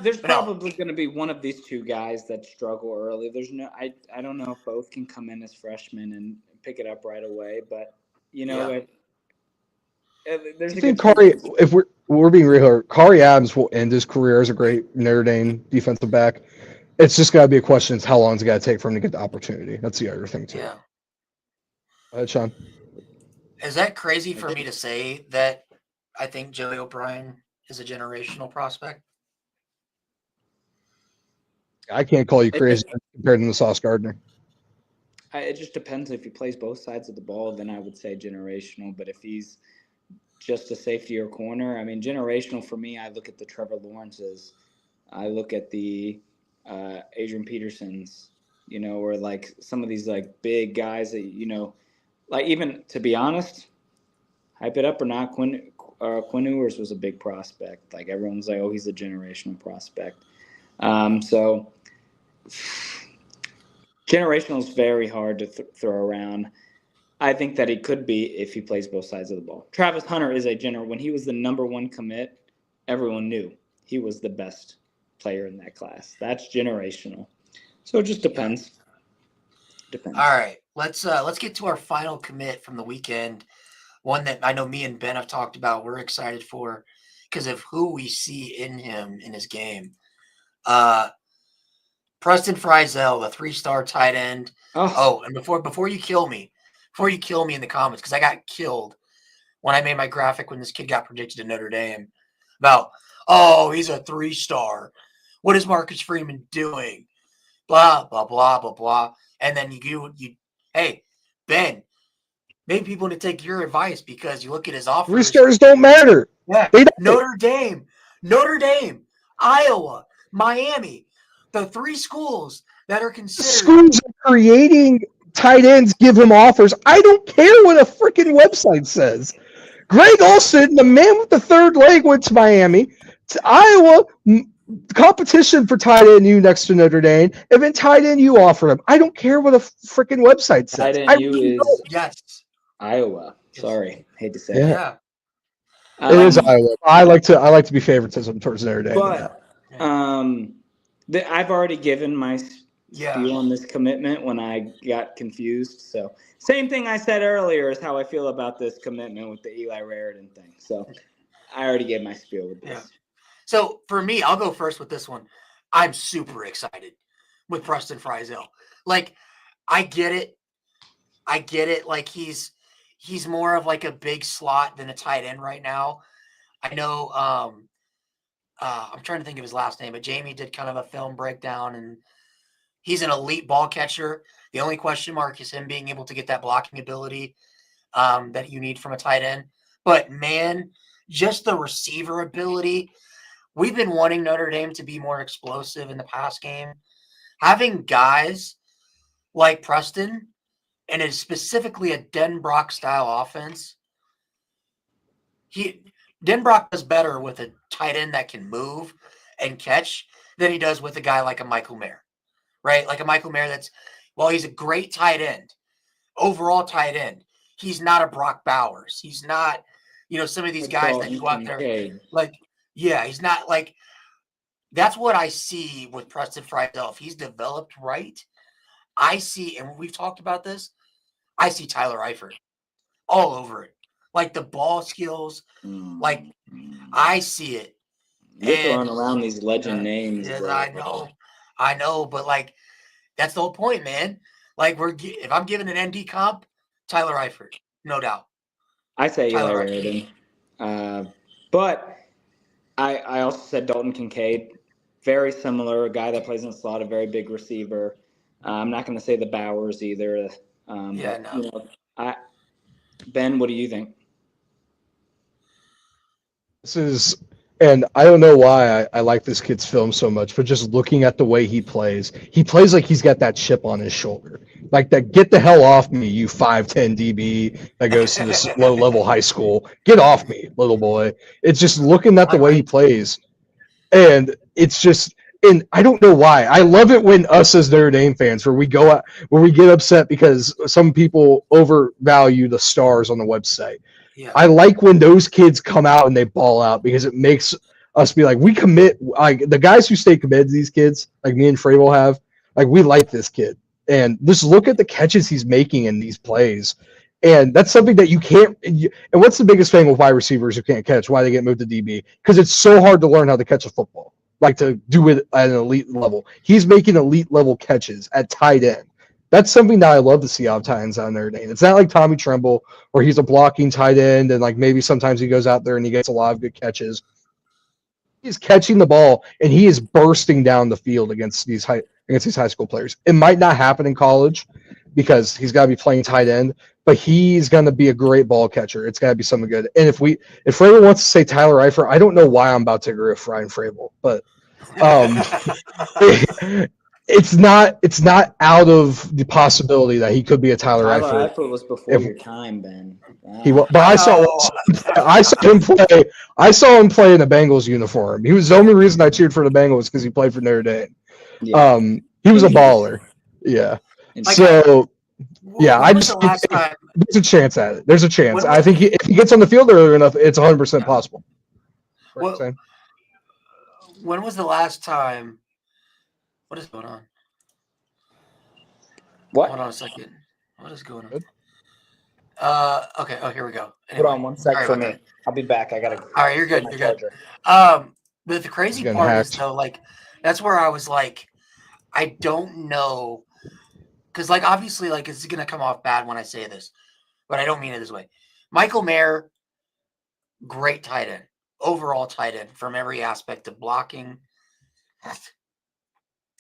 There's probably going to be one of these two guys that struggle early. I don't know if both can come in as freshmen and pick it up right away, but there's. I think Kari, if we're being real here, Kari Adams will end his career as a great Notre Dame defensive back. It's just got to be a question of how long it's got to take for him to get the opportunity. That's the other thing too. Yeah. Go ahead, Sean. Is that crazy for me to say that I think Joey O'Brien is a generational prospect? I can't call you crazy compared to the Sauce Gardner. It just depends. If he plays both sides of the ball, then I would say generational. But if he's just a safety or corner, I mean, generational for me, I look at the Trevor Lawrences. I look at the Adrian Petersons, or like some of these like big guys that, like even to be honest, hype it up or not, Quinn Ewers was a big prospect. Like everyone's like, oh, he's a generational prospect. So generational is very hard to throw around. I think that he could be if he plays both sides of the ball. Travis Hunter is when he was the number one commit, everyone knew he was the best player in that class. That's generational. So it just depends. All right. Let's get to our final commit from the weekend. One that I know me and Ben have talked about. We're excited for because of who we see in him in his game. Preston Fryel, the 3-star tight end. Oh, and before you kill me in the comments, because I got killed when I made my graphic when this kid got predicted to Notre Dame about, he's a 3-star. What is Marcus Freeman doing? Blah, blah, blah, blah, blah. And then hey, Ben, maybe people need to take your advice because you look at his offers. 3-stars don't matter. Yeah. Notre Dame, Iowa, Miami, the 3 schools that are considered. Schools are creating tight ends, give him offers. I don't care what a freaking website says. Greg Olson, the man with the third leg, went to Miami. To Iowa, competition for tight end U next to Notre Dame. And then tight end U offered him. I don't care what a freaking website says. Tight end U is Iowa. Sorry, hate to say it. Yeah. It is Iowa. I like to be favoritism towards Notre Dame. But I've already given my spiel on this commitment when I got confused. So same thing I said earlier is how I feel about this commitment with the Eli Raritan thing. So I already gave my spiel with this. Yeah. So for me, I'll go first with this one. I'm super excited with Preston Fryel. Like, I get it. Like he's more of like a big slot than a tight end right now. I know I'm trying to think of his last name, but Jamie did kind of a film breakdown, and he's an elite ball catcher. The only question mark is him being able to get that blocking ability that you need from a tight end. But, man, just the receiver ability. We've been wanting Notre Dame to be more explosive in the pass game. Having guys like Preston, and it's specifically a Denbrock-style offense, Denbrock does better with a tight end that can move and catch than he does with a guy like a Michael Mayer, right? Like a Michael Mayer he's a great tight end, overall tight end. He's not a Brock Bowers. He's not, some of these guys that go out there. Like, yeah, he's not like – that's what I see with Preston Fryel. If he's developed right, I see – and we've talked about this – I see Tyler Eifert all over it. Like the ball skills, like I see it. You're throwing around these legend names. Yes, I know, but like that's the whole point, man. Like if I'm giving an ND comp, Tyler Eifert, no doubt. I say Eli Raritan. But I also said Dalton Kincaid, very similar, a guy that plays in the slot, a very big receiver. I'm not going to say the Bowers either. Ben, what do you think? And I don't know why I like this kid's film so much, but just looking at the way he plays like he's got that chip on his shoulder. like that. Get the hell off me, you 5'10" DB that goes to this low level high school. Get off me, little boy. It's just looking at the way he plays, and it's just. And I don't know why. I love it when us as Notre Dame fans, where we get upset because some people overvalue the stars on the website. Yeah. I like when those kids come out and they ball out because it makes us be like, we commit. Like the guys who stay committed to these kids, like me and Fryel have, like we like this kid. And just look at the catches he's making in these plays. And that's something that you can't. And what's the biggest thing with wide receivers who can't catch? Why they get moved to DB? Because it's so hard to learn how to catch a football. Like to do it at an elite level. He's making elite level catches at tight end. That's something that I love to see out of tight ends on Notre Dame. It's not like Tommy Tremble, where he's a blocking tight end and like maybe sometimes he goes out there and he gets a lot of good catches. He's catching the ball and he is bursting down the field against these high school players. It might not happen in college because he's got to be playing tight end, but he's going to be a great ball catcher. It's got to be something good. And if Fryel wants to say Tyler Eifert, I don't know why I'm about to agree with Ryan Fryel, but it's not out of the possibility that he could be a Tyler Eifert. Tyler Eifert was before your time, Ben. Wow. But I saw him play. I saw him play in a Bengals uniform. He was the only reason I cheered for the Bengals because he played for Notre Dame. Yeah. He was a baller. Yeah. So. Yeah, there's a chance at it. There's a chance. I think if he gets on the field early enough, it's 100% possible. When was the last time? What is going on? What? Hold on a second. What is going on? Okay. Oh, here we go. Anyway, hold on 1 sec for me. That. I'll be back. I gotta. All right, you're good. You're good. But the crazy part is though, like, that's where I was like, I don't know. Because, like, obviously, like, it's going to come off bad when I say this, but I don't mean it this way. Michael Mayer, great tight end, overall tight end from every aspect of blocking.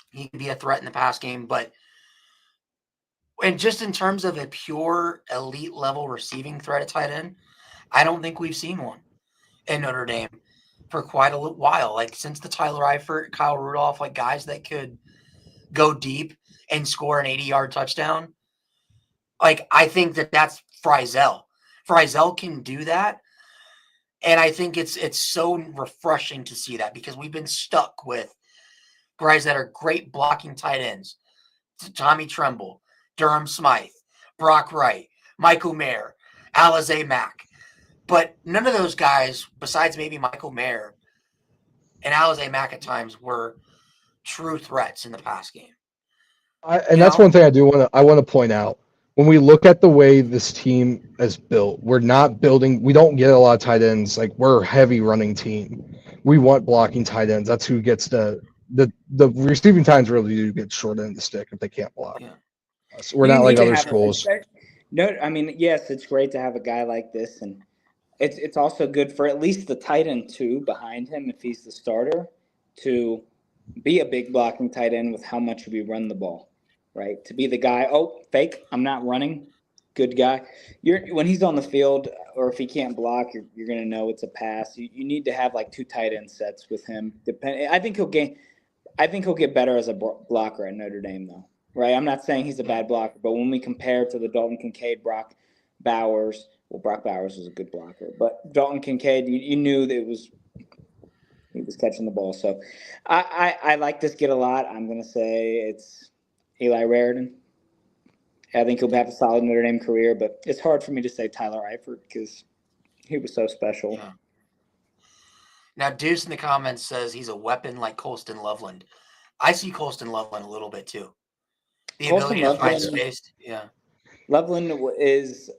He can be a threat in the pass game, and just in terms of a pure elite level receiving threat at tight end, I don't think we've seen one in Notre Dame for quite a while. Like, since the Tyler Eifert, Kyle Rudolph, like, guys that could go deep and score an 80-yard touchdown. Like, I think that's Fryel. Fryel can do that. And I think it's so refreshing to see that because we've been stuck with guys that are great blocking tight ends. Tommy Tremble, Durham Smythe, Brock Wright, Michael Mayer, Alize Mack. But none of those guys, besides maybe Michael Mayer and Alize Mack at times, were true threats in the pass game. That's one thing I want to point out. When we look at the way this team is built, we don't get a lot of tight ends. Like, we're a heavy running team. We want blocking tight ends. That's who gets the receiving times really do get short end of the stick if they can't block. Yeah. So we're not like other schools. No, I mean, yes, it's great to have a guy like this, and it's also good for at least the tight end too behind him if he's the starter to be a big blocking tight end with how much we run the ball. Right, to be the guy. Oh, fake! I'm not running. Good guy. When he's on the field, or if he can't block, you're gonna know it's a pass. You need to have like two tight end sets with him. I think he'll get better as a blocker at Notre Dame, though. Right? I'm not saying he's a bad blocker, but when we compare to the Dalton Kincaid, Brock Bowers, Brock Bowers was a good blocker, but Dalton Kincaid, you knew that he was catching the ball. So I like this kid a lot. I'm gonna say it's Eli Raridan. I think he'll have a solid Notre Dame career, but it's hard for me to say Tyler Eifert because he was so special. Yeah. Now, Deuce in the comments says he's a weapon like Colston Loveland. I see Colston Loveland a little bit too. The ability to find space. Yeah. Loveland is,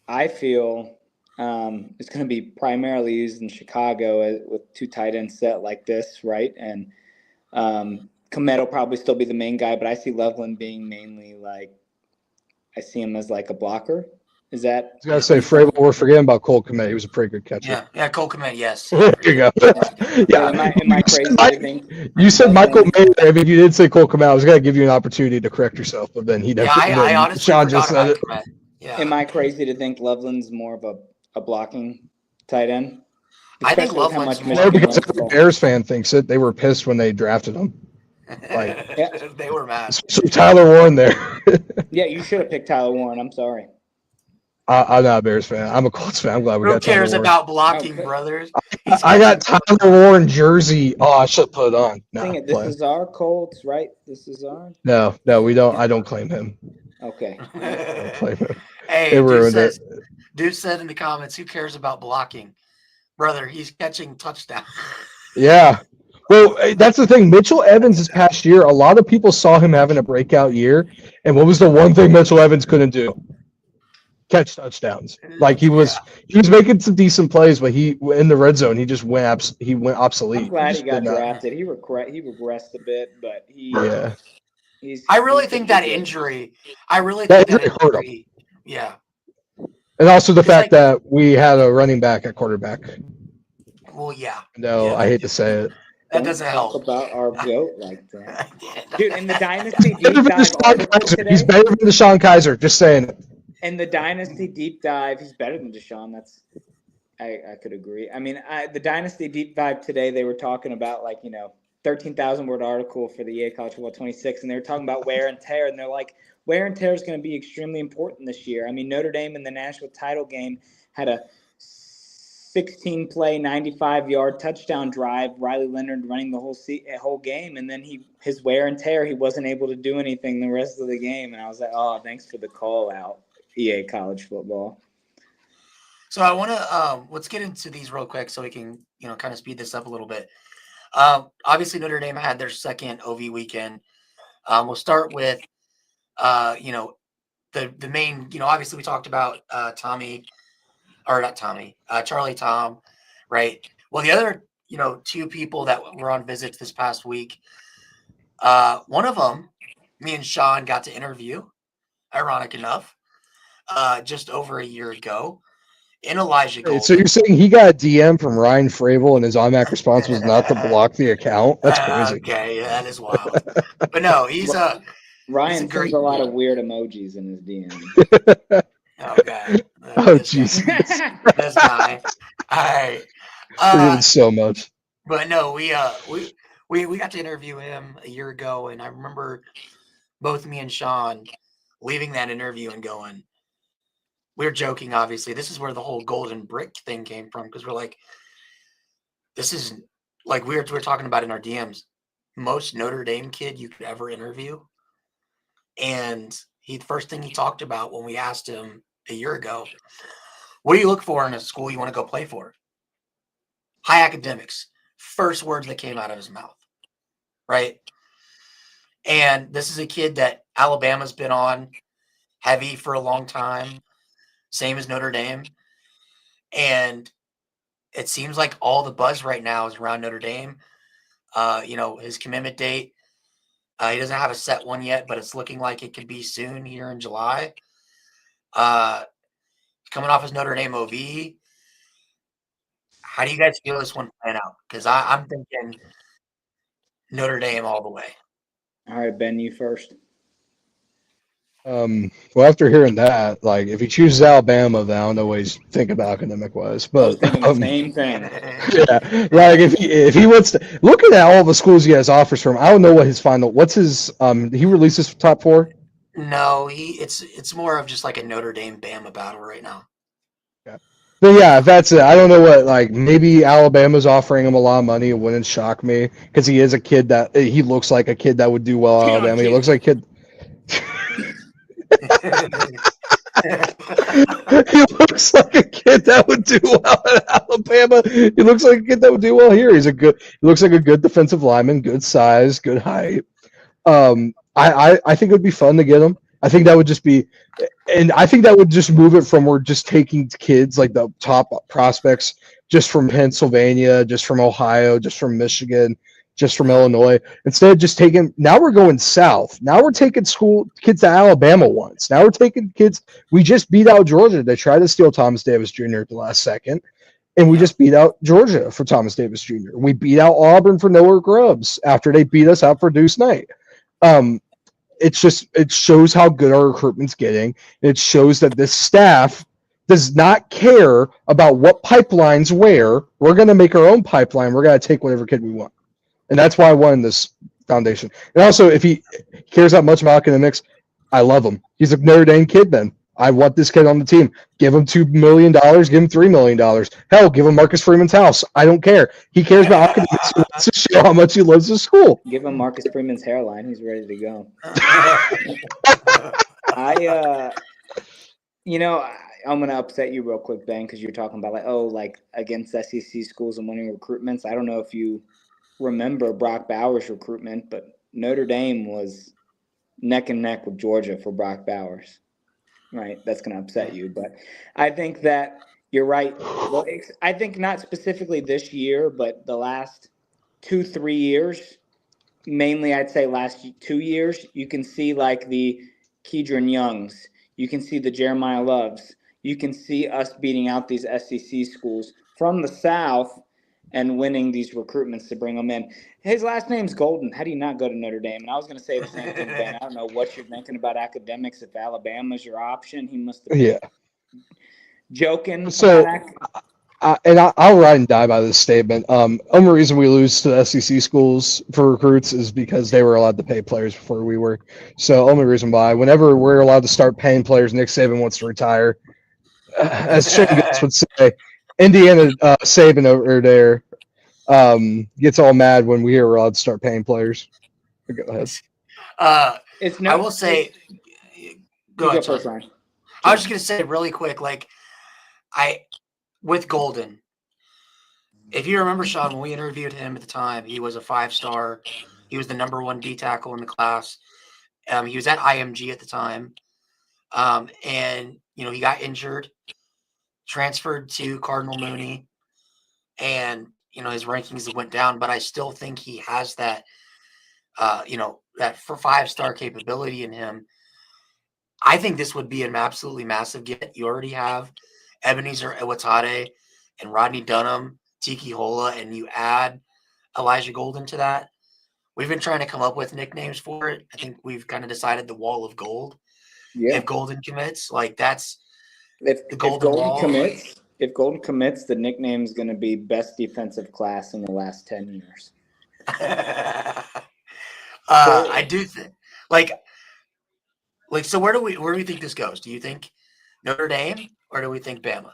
I feel, it's going to be primarily used in Chicago with two tight ends set like this, right? And Komet will probably still be the main guy, but I see Loveland being mainly like, I see him as like a blocker. Is that? I was going to say, Fryel, we're forgetting about Cole Komet. He was a pretty good catcher. Yeah, Cole Komet, yes. There you go. Yeah. Am I crazy to think? You said Michael Mayer. I mean, you did say Cole Komet. I was going to give you an opportunity to correct yourself, but then he definitely I honestly Sean just said it. Komet. Yeah. Am I crazy to think Loveland's more of a blocking tight end? I think Loveland's more because the Bears fan thinks it. They were pissed when they drafted him. Like, They were mad. So Tyler Warren there. Yeah, you should have picked Tyler Warren. I'm sorry. I'm not a Bears fan. I'm a Colts fan. I'm glad we Who got Tyler cares Warren. about blocking, Okay. brothers? I got Tyler Warren jersey. Oh, I should put it on. Dang it, this is our Colts, right? This is our. No, we don't. I don't claim him. Okay. I don't claim him. Hey, They ruined it. Dude said in the comments, who cares about blocking? Brother, he's catching touchdown. Yeah. Well, that's the thing. Mitchell Evans this past year, a lot of people saw him having a breakout year. And what was the one thing Mitchell Evans couldn't do? Catch touchdowns. Like he was making some decent plays, but he in the red zone he just went obsolete. I'm glad he got drafted. He regressed a bit, but I really think that injury. Hurt him. Yeah. And also the fact that we had a running back at quarterback. Well, yeah. No, I hate to say it. That doesn't help. About our goat like that, dude. In the dynasty deep dive article today, he's better than Deshaun Kaiser. Just saying it. In the dynasty deep dive, he's better than Deshaun. I could agree. I mean, the dynasty deep dive today, they were talking about 13,000 word article for the EA College Football 26, and they were talking about wear and tear, and they're like, wear and tear is going to be extremely important this year. I mean, Notre Dame in the national title game had a 16-play, 95-yard touchdown drive. Riley Leonard running the whole game, and then his wear and tear, he wasn't able to do anything the rest of the game. And I was like, oh, thanks for the call out, EA College Football. So I want to let's get into these real quick so we can kind of speed this up a little bit. Obviously, Notre Dame had their second OV weekend. We'll start with the main. Obviously we talked about Charlie Thom, right? Well, the other two people that were on visits this past week. One of them, me and Sean got to interview. Ironic enough, just over a year ago. In Elijah Golden. So you're saying he got a DM from Ryan Fravel and his automatic response was not to block the account? That's crazy. Okay, that is wild. But no, Ryan sends a lot of weird emojis in his DM. Okay. Oh, jeez. This guy. All right. Forgiven so much. But no, we got to interview him a year ago, and I remember both me and Sean leaving that interview and going, we're joking, obviously. This is where the whole golden brick thing came from, because we're like, this is like we're talking about in our DMs, most Notre Dame kid you could ever interview. And the first thing he talked about when we asked him a year ago, what do you look for in a school you want to go play for? High academics. First words that came out of his mouth, right? And this is a kid that Alabama's been on heavy for a long time. Same as Notre Dame. And it seems like all the buzz right now is around Notre Dame. His commitment date, he doesn't have a set one yet, but it's looking like it could be soon here in July. Coming off his Notre Dame OV. How do you guys feel this one playing out? Because I'm thinking Notre Dame all the way. All right, Ben, you first. Well, after hearing that, if he chooses Alabama, then I don't know what he's thinking about academic-wise. But the same thing. Yeah, if he wants to look at all the schools he has offers from, I don't know what his final. What's his? He released his top four. No, it's more of just like a Notre Dame Bama battle right now. Yeah. But yeah, if that's it. I don't know what maybe Alabama's offering him a lot of money. It wouldn't shock me because he is a kid that he looks like a kid that would do well at Alabama. He looks like a kid. He looks like a kid that would do well at Alabama. He looks like a kid that would do well here. He looks like a good defensive lineman, good size, good height. I think it would be fun to get him. I think that would just be, and I think that would just move it from we're just taking kids like the top prospects just from Pennsylvania, just from Ohio, just from Michigan, just from Illinois. Instead of just taking, now we're going south. Now we're taking kids to Alabama once. Now we're taking kids. We just beat out Georgia. They tried to steal Thomas Davis Jr. at the last second, and we just beat out Georgia for Thomas Davis Jr. We beat out Auburn for Noah Grubbs after they beat us out for Deuce Knight. It shows how good our recruitment's getting. It shows that this staff does not care about what pipelines where. We're going to make our own pipeline. We're going to take whatever kid we want. And that's why I wanted this foundation. And also, if he cares that much about academics, I love him. He's a Notre Dame kid. Then I want this kid on the team. Give him $2 million. Give him $3 million. Hell, give him Marcus Freeman's house. I don't care. He cares about academics. He wants to show how much he loves his school. Give him Marcus Freeman's hairline. He's ready to go. I'm going to upset you real quick, Ben, because you're talking about against SEC schools and winning recruitments. I don't know if you remember Brock Bowers' recruitment, but Notre Dame was neck and neck with Georgia for Brock Bowers. Right? That's going to upset you. But I think that you're right. Well, I think not specifically this year, but the last 2-3 years, mainly I'd say last 2 years, you can see like the Kedron Youngs. You can see the Jeremiah Loves. You can see us beating out these SEC schools from the South and winning these recruitments to bring them in. His last name's Golden. How do you not go to Notre Dame? And I was going to say the same thing, Ben. I don't know what you're thinking about academics. If Alabama's your option, he must have been joking. So, I'll ride and die by this statement. Only reason we lose to the SEC schools for recruits is because they were allowed to pay players before we were. So, only reason why. Whenever we're allowed to start paying players, Nick Saban wants to retire. As Shane Gillis would say, Indiana Saban over there gets all mad when we are allowed to start paying players. Go ahead. I will say, go ahead, first, Ryan. I was just going to say really quick, with Golden, if you remember, Sean, when we interviewed him at the time, he was a 5-star. He was the number 1 D tackle in the class. He was at IMG at the time. And, he got injured, transferred to Cardinal Mooney, and, his rankings went down. But I still think he has that, that for 5-star capability in him. I think this would be an absolutely massive get. You already have Ebenezer Ewatade and Rodney Dunham, Tiki Hola, and you add Elijah Golden to that. We've been trying to come up with nicknames for it. I think we've kind of decided the Wall of Gold. Yeah. If Golden commits, that's the Golden Wall. If Golden commits, the nickname is going to be best defensive class in the last 10 years. I do think, so where do we think this goes? Do you think Notre Dame or do we think Bama?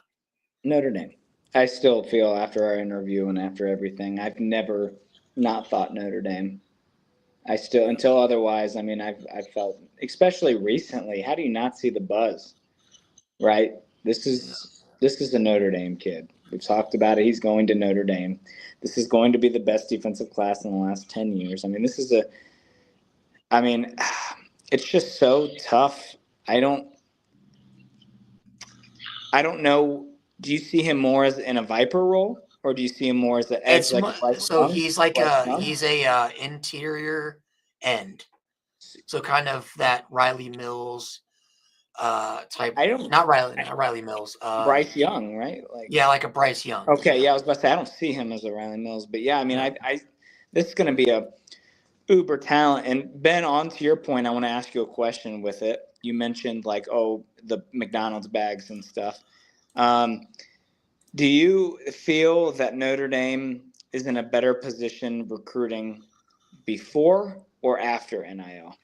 Notre Dame. I still feel after our interview and after everything, I've never not thought Notre Dame. I still, until otherwise, I've felt, especially recently, how do you not see the buzz, right? This is a Notre Dame kid. We've talked about it. He's going to Notre Dame. This is going to be the best defensive class in the last 10 years. It's just so tough. I don't know. Do you see him more as in a Viper role, or do you see him more as an edge? He's a interior end. So kind of that Riley Mills type. Not Riley Mills. Bryce Young, right? Like a Bryce Young. Okay, yeah, I was about to say I don't see him as a Riley Mills, but yeah, this is going to be a uber talent. And Ben, on to your point, I want to ask you a question with it. You mentioned the McDonald's bags and stuff. Do you feel that Notre Dame is in a better position recruiting before or after NIL?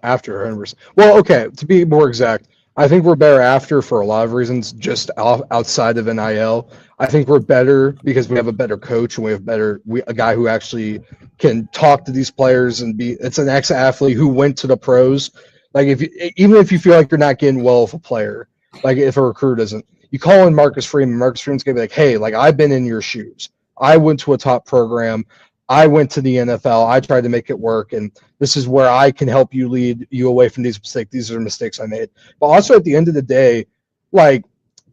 After 100%. Well, okay, to be more exact, I think we're better after for a lot of reasons, just outside of NIL. I think we're better because we have a better coach and we have a guy who actually can talk to these players and it's an ex-athlete who went to the pros. Even if you feel like you're not getting well with a player, if a recruit isn't, you call in Marcus Freeman. Marcus Freeman's gonna be like, hey, I've been in your shoes. I went to a top program. I went to the NFL. I tried to make it work, and this is where I can help you lead you away from these mistakes. These are mistakes I made. But also at the end of the day, and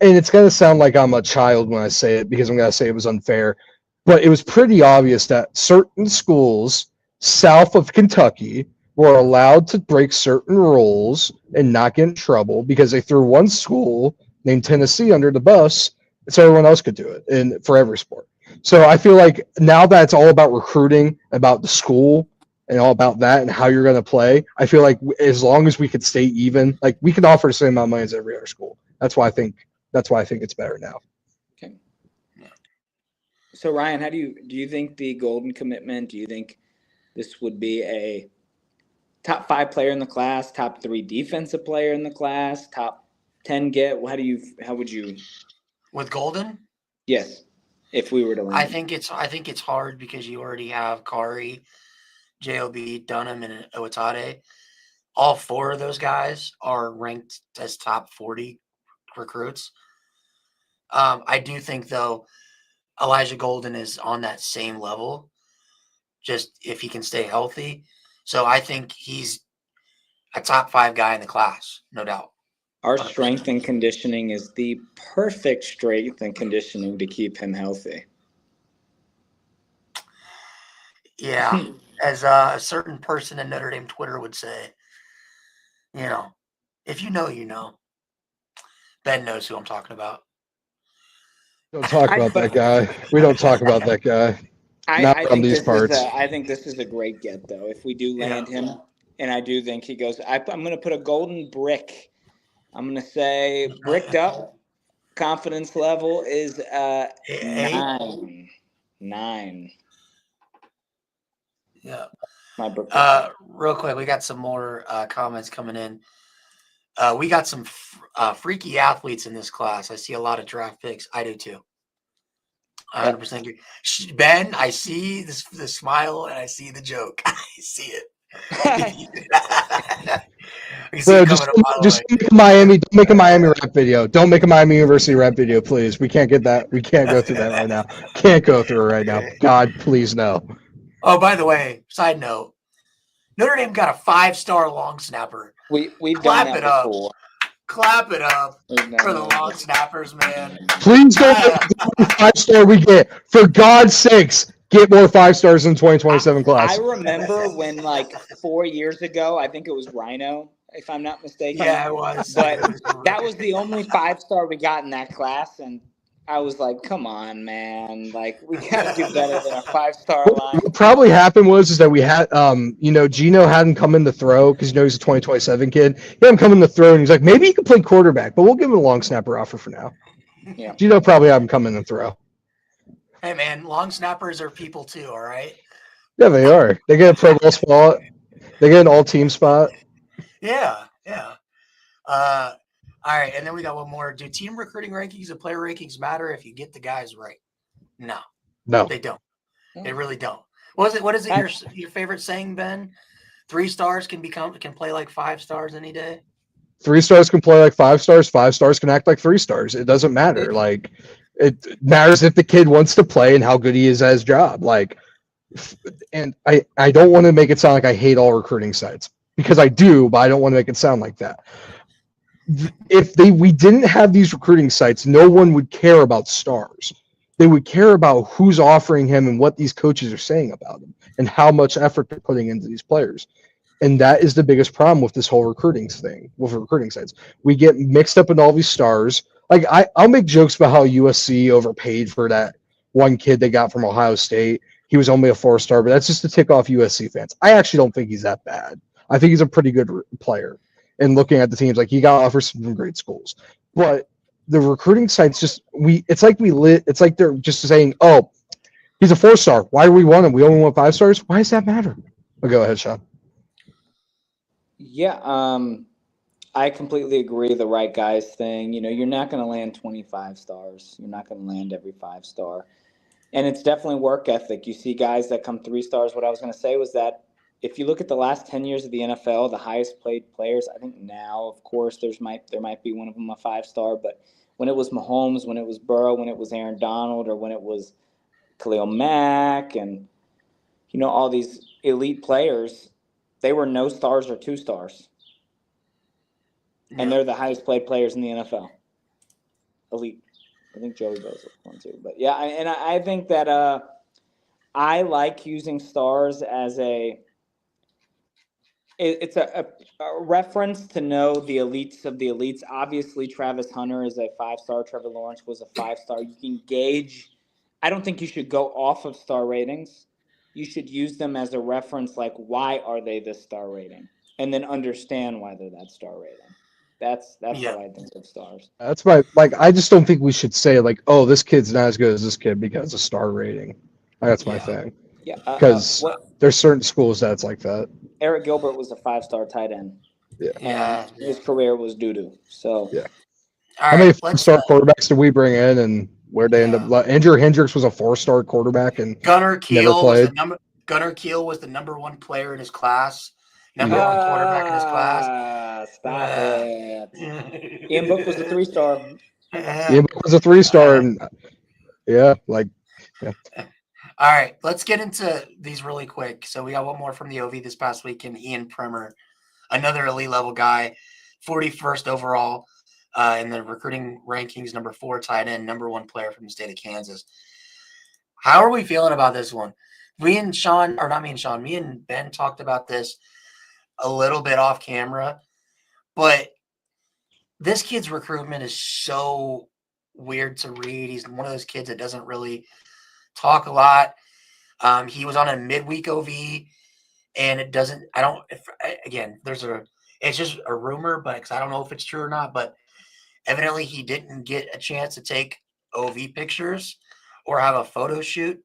it's gonna sound like I'm a child when I say it because I'm gonna say it was unfair, but it was pretty obvious that certain schools south of Kentucky were allowed to break certain rules and not get in trouble because they threw one school named Tennessee under the bus so everyone else could do it, and for every sport. So I feel like now that it's all about recruiting, about the school, and all about that and how you're going to play, I feel like as long as we could stay even, we can offer the same amount of money as every other school. That's why I think it's better now. Okay. So Ryan, how do you think the Golden commitment? Do you think This would be a top 5 player in the class, top 3 defensive player in the class, top 10 get. How would you? With Golden? Yes. If we were to land. I think it's hard because you already have Kari, J.O.B., Dunham, and Owatade. All 4 of those guys are ranked as top 40 recruits. I do think, though, Elijah Golden is on that same level, just if he can stay healthy. So I think he's a top 5 guy in the class, no doubt. Our 100%. strength and conditioning is the perfect strength and conditioning to keep him healthy. Yeah, as a certain person in Notre Dame Twitter would say, if you know, you know. Ben knows who I'm talking about. Don't talk about that guy. We don't talk about that guy. Not from these parts. I think this is a great get, though. If we do land him, and I do think he goes, I'm going to put a golden brick. I'm going to say bricked up. Confidence level is 9. 9. Yeah. Real quick, we got some more comments coming in. We got some freaky athletes in this class. I see a lot of draft picks. I do too. 100% agree. Ben, I see the smile and I see the joke. I see it. Bro, just make a Miami. Don't make a Miami rap video. Don't make a Miami University rap video, please. We can't get that. We can't go through that right now. Can't go through it right now. God, please no. Oh, by the way, side note, Notre Dame got a 5-star long snapper. We've done that before. Clap it up for the long snappers, man. Please don't make the 5-star we get. For God's sakes, get more 5 stars in the 2027 class. I remember when, 4 years ago, I think it was Rhino, if I'm not mistaken. Yeah, it was. But that was the only 5-star we got in that class, and I was like, come on, man. We got to do better than a 5-star line. What probably happened was that we had, Gino hadn't come in to throw because, he's a 2027 kid. He hadn't come in to throw, and he's like, maybe he could play quarterback, but we'll give him a long snapper offer for now. Yeah. Gino probably hadn't come in and throw. Hey, man, long snappers are people too, all right? Yeah, they are. They get a pro bowl spot. They get an all-team spot. Yeah. All right, and then we got one more. Do team recruiting rankings and player rankings matter if you get the guys right? No, they don't. They really don't. What is it? Your favorite saying, Ben? 3 stars can play like 5 stars any day. 3 stars can play like 5 stars. 5 stars can act like 3 stars. It doesn't matter. It matters if the kid wants to play and how good he is at his job. And I don't want to make it sound like I hate all recruiting sites because I do, but I don't want to make it sound like that. If we didn't have these recruiting sites, no one would care about stars. They would care about who's offering him and what these coaches are saying about him and how much effort they're putting into these players. And that is the biggest problem with this whole recruiting thing, with recruiting sites. We get mixed up in all these stars. I'll make jokes about how USC overpaid for that one kid they got from Ohio State. He was only a 4-star, but that's just to tick off USC fans. I actually don't think he's that bad. I think he's a pretty good player. And looking at the teams, he got offers from great schools. But the recruiting sites it's like they're just saying, oh, he's a 4-star. Why do we want him? We only want 5 stars? Why does that matter? Well, go ahead, Sean. Yeah, I completely agree. The right guys thing. You're not going to land 25 stars. You're not going to land every 5-star. And it's definitely work ethic. You see guys that come 3 stars. What I was going to say was that if you look at the last 10 years of the NFL, the highest paid players, I think now, of course, there might be one of them a 5-star, but when it was Mahomes, when it was Burrow, when it was Aaron Donald, or when it was Khalil Mack, and all these elite players, they were no stars or 2 stars, and they're the highest paid players in the NFL. Elite. I think Joey Bosa's one too, but yeah, I think that I like using stars as it's a reference to know the elites of the elites. Obviously, Travis Hunter is a 5-star. Trevor Lawrence was a 5-star. You can gauge. I don't think you should go off of star ratings. You should use them as a reference, why are they this star rating? And then understand why they're that star rating. That's how I think of stars. That's my I just don't think we should say oh, this kid's not as good as this kid because of star rating. That's my thing. Yeah. Because there's certain schools that's like that. Eric Gilbert was a 5-star tight end. Yeah. And his career was doo-doo. So yeah. All How many right, 5-star quarterbacks did we bring in, and where they end up? Andrew Hendricks was a 4-star quarterback and Gunnar never Kiel played. Gunnar Kiel was the number one player in his class, number one quarterback in his class. Stop it. Ian Book was a 3-star. Ian Book was a 3-star, and All right, let's get into these really quick. So we got one more from the OV this past weekend. Ian Primmer, another elite level guy, 41st overall in the recruiting rankings, number 4 tight end, number 1 player from the state of Kansas. How are we feeling about this one? Me and Ben talked about this a little bit off camera, but this kid's recruitment is so weird to read. He's one of those kids that doesn't really talk a lot. He was on a midweek OV, and it's just a rumor, but because I don't know if it's true or not, but evidently he didn't get a chance to take OV pictures or have a photo shoot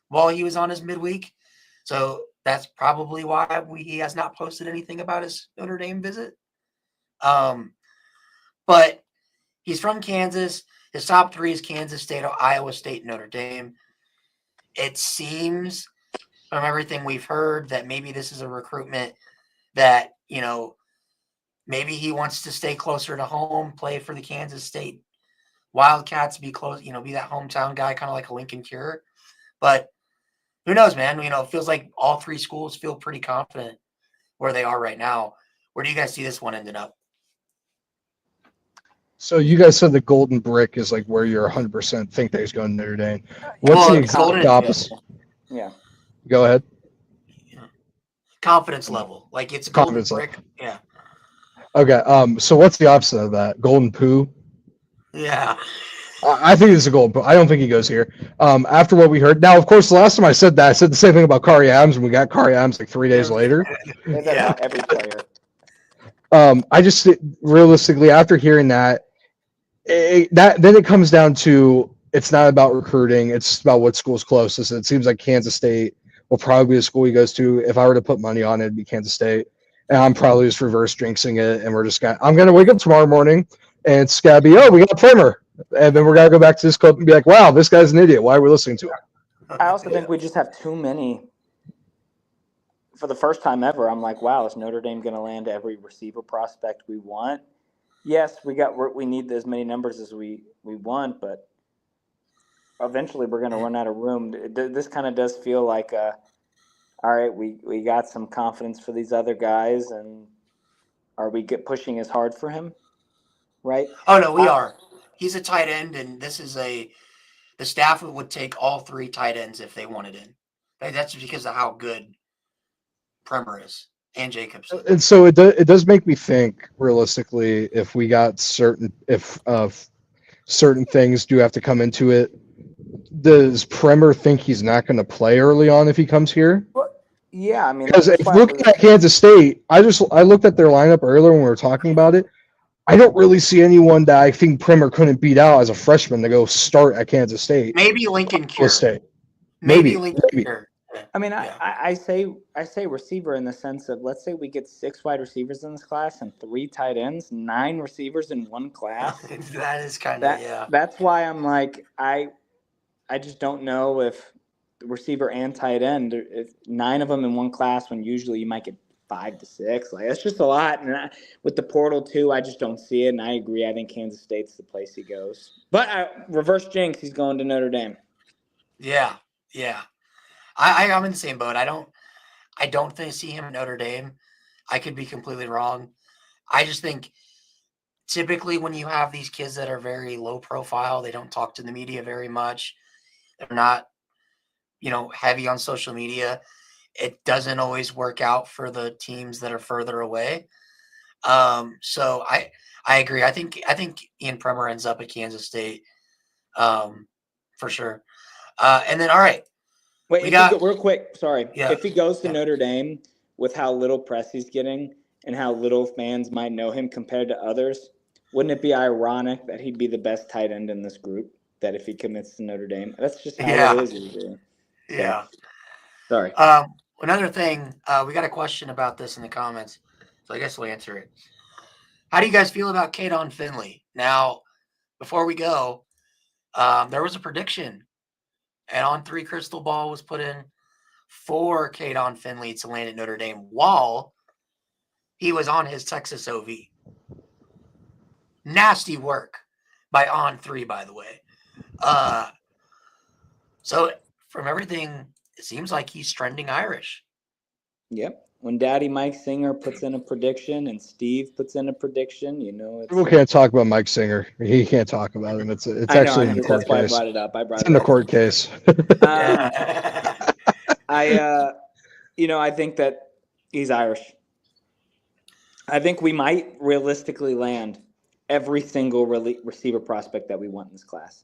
while he was on his midweek. So that's probably why he has not posted anything about his Notre Dame visit. But he's from Kansas. His top 3 is Kansas State, Iowa State, Notre Dame. It seems from everything we've heard that maybe this is a recruitment that, maybe he wants to stay closer to home, play for the Kansas State Wildcats, be close, be that hometown guy, kind of like a Lincoln Cure. But who knows, man? It feels like all 3 schools feel pretty confident where they are right now. Where do you guys see this one ending up? So you guys said the golden brick is like where you're 100% think that he's going to Notre Dame. What's the exact opposite? Yeah. Go ahead. Confidence level. Like it's a golden brick. Yeah. Okay. So what's the opposite of that? Golden poo? Yeah. I think it's a golden poo. I don't think he goes here. After what we heard. Now, of course, the last time I said that, I said the same thing about Kari Adams, and we got Kari Adams like 3 days later. Yeah. Every player. I just realistically, after hearing that, then it comes down to it's not about recruiting. It's about what school's closest. It seems like Kansas State will probably be the school he goes to. If I were to put money on it, it'd be Kansas State. And I'm probably just reverse jinxing it. And I'm going to wake up tomorrow morning and it's going to be, we got Primmer. And then we're going to go back to this club and be like, wow, this guy's an idiot. Why are we listening to him? I also think we just have too many. For the first time ever, I'm like, wow, is Notre Dame going to land every receiver prospect we want? Yes, we need as many numbers as we want, but eventually we're going to run out of room. This kind of does feel like, all right, we got some confidence for these other guys, and are we pushing as hard for him? Right? Oh, no, we are. He's a tight end, and this is the staff would take all 3 tight ends if they wanted in. That's because of how good Primmer is and Jacobson. And so it does make me think realistically, if we got certain things do have to come into it, does Primmer think he's not going to play early on if he comes here? Yeah, I mean, because if looking at Kansas State, I looked at their lineup earlier when we were talking about it. I don't really see anyone that I think Primmer couldn't beat out as a freshman to go start at Kansas State. Maybe Lincoln Cure. State. Maybe Lincoln Cure. I mean, I say receiver in the sense of, let's say we get 6 wide receivers in this class and 3 tight ends, 9 receivers in one class. That is kind of That's why I'm like, I just don't know if the receiver and tight end, if 9 of them in one class when usually you might get 5 to 6. Like, that's just a lot. And with the portal too, I just don't see it. And I agree. I think Kansas State's the place he goes. But reverse jinx, he's going to Notre Dame. Yeah. I'm in the same boat. I don't see him at Notre Dame. I could be completely wrong. I just think typically when you have these kids that are very low profile, they don't talk to the media very much. They're not, heavy on social media. It doesn't always work out for the teams that are further away. So I agree. I think Ian Primmer ends up at Kansas State, for sure. And then, all right. Wait, real quick. Sorry. Yeah. If he goes to Notre Dame with how little press he's getting and how little fans might know him compared to others, wouldn't it be ironic that he'd be the best tight end in this group? That if he commits to Notre Dame, that's just how it is usually. Yeah. Sorry. Another thing, we got a question about this in the comments, so I guess we'll answer it. How do you guys feel about Kon Finley? Now, before we go, there was a prediction, and On3 Crystal Ball was put in for Kon Finley to land at Notre Dame while he was on his Texas OV. Nasty work by On3, by the way. So from everything, it seems like he's trending Irish. Yep. When Daddy Mike Singer puts in a prediction and Steve puts in a prediction, you know it's. People can't talk about Mike Singer. He can't talk about him. It's actually in the court that's why I case. brought it up. It's in the court case. I think that he's Irish. I think we might realistically land every single receiver prospect that we want in this class.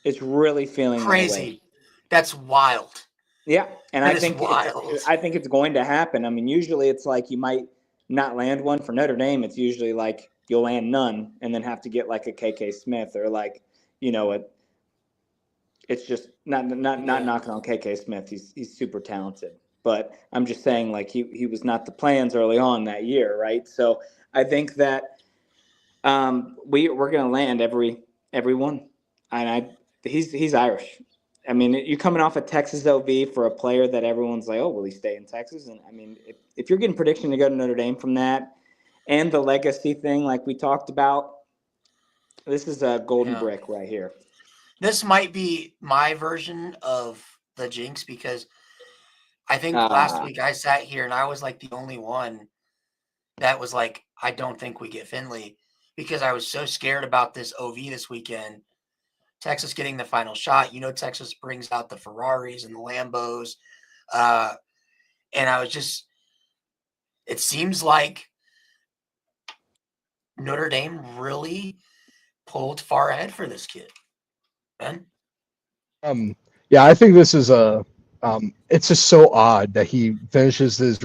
It's really feeling crazy. That's wild. Yeah, and I think it's going to happen. I mean, usually it's like you might not land one. For Notre Dame, it's usually like you'll land none and then have to get like a KK Smith or like, it's just not knocking on KK Smith. He's super talented, but I'm just saying like he was not the plans early on that year, right? So I think that we're going to land every one, and he's Irish. I mean, you're coming off a Texas OV for a player that everyone's like, oh, will he stay in Texas? And I mean, if you're getting prediction to go to Notre Dame from that and the legacy thing like we talked about, this is a golden brick right here. This might be my version of the jinx because I think last week I sat here and I was like the only one that was like, I don't think we get Finley because I was so scared about this OV this weekend. Texas getting the final shot. Texas brings out the Ferraris and the Lambos. And I was just, it seems like Notre Dame really pulled far ahead for this kid. Ben? Yeah, I think this is it's just so odd that he finishes his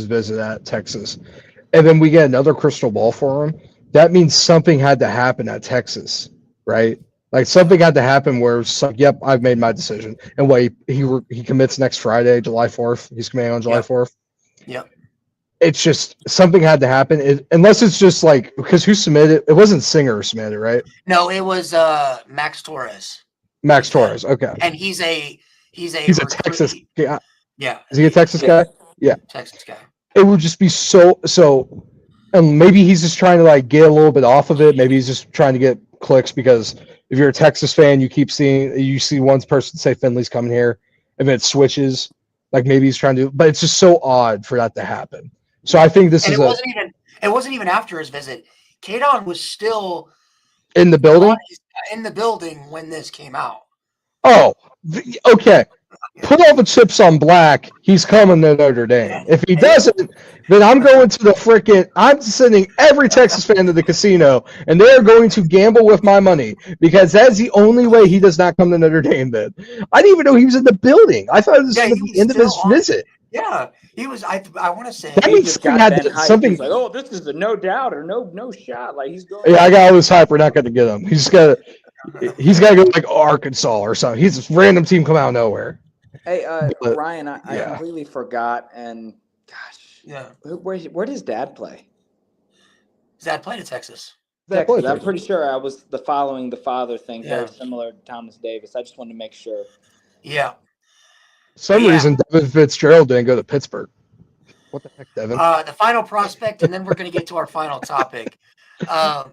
visit at Texas. And then we get another crystal ball for him. That means something had to happen at Texas. Right? Like something had to happen where it's like, yep, I've made my decision. And he commits next Friday, July 4th. He's committing on July 4th. Yep. It's just something had to happen. Unless it's just like, because who submitted? It wasn't Singer who submitted, right? No, it was Max Torres. Max Torres. Okay. And he's a Texas guy. Yeah. Is he a Texas guy? Yeah. Texas guy. It would just be so, and maybe he's just trying to like get a little bit off of it. Maybe he's just trying to get clicks because if you're a Texas fan, you see one person say Finley's coming here, and then it switches. Like maybe he's trying to, but it's just so odd for that to happen. So I think it wasn't even after his visit. Kon was still in the building. When this came out. Oh, okay. Put all the chips on black. He's coming to Notre Dame. If he doesn't, then I'm going to I'm sending every Texas fan to the casino, and they're going to gamble with my money because that's the only way he does not come to Notre Dame. Then I didn't even know he was in the building. I thought it was the end of his visit. Yeah, he was. I want to say that means something. He's like, oh, this is a no doubt or no shot. Like he's going. Yeah, I got all this hype. We're not going to get him. He's got to go like Arkansas or something. He's this random team come out of nowhere. Hey, Ryan, I completely forgot. And gosh, where does Dad play? His dad played at Texas. Texas. I'm pretty sure I was following the father thing, very similar to Thomas Davis. I just wanted to make sure. Yeah. Some reason Devin Fitzgerald didn't go to Pittsburgh. What the heck, Devin? The final prospect, and then we're going to get to our final topic. We got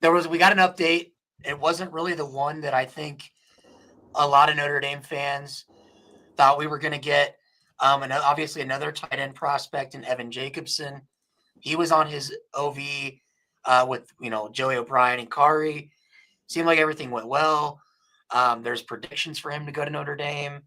an update. It wasn't really the one that I think a lot of Notre Dame fans thought we were going to get. And obviously another tight end prospect in Evan Jacobson. He was on his OV with Joey O'Brien and Kari. Seemed like everything went well. There's predictions for him to go to Notre Dame.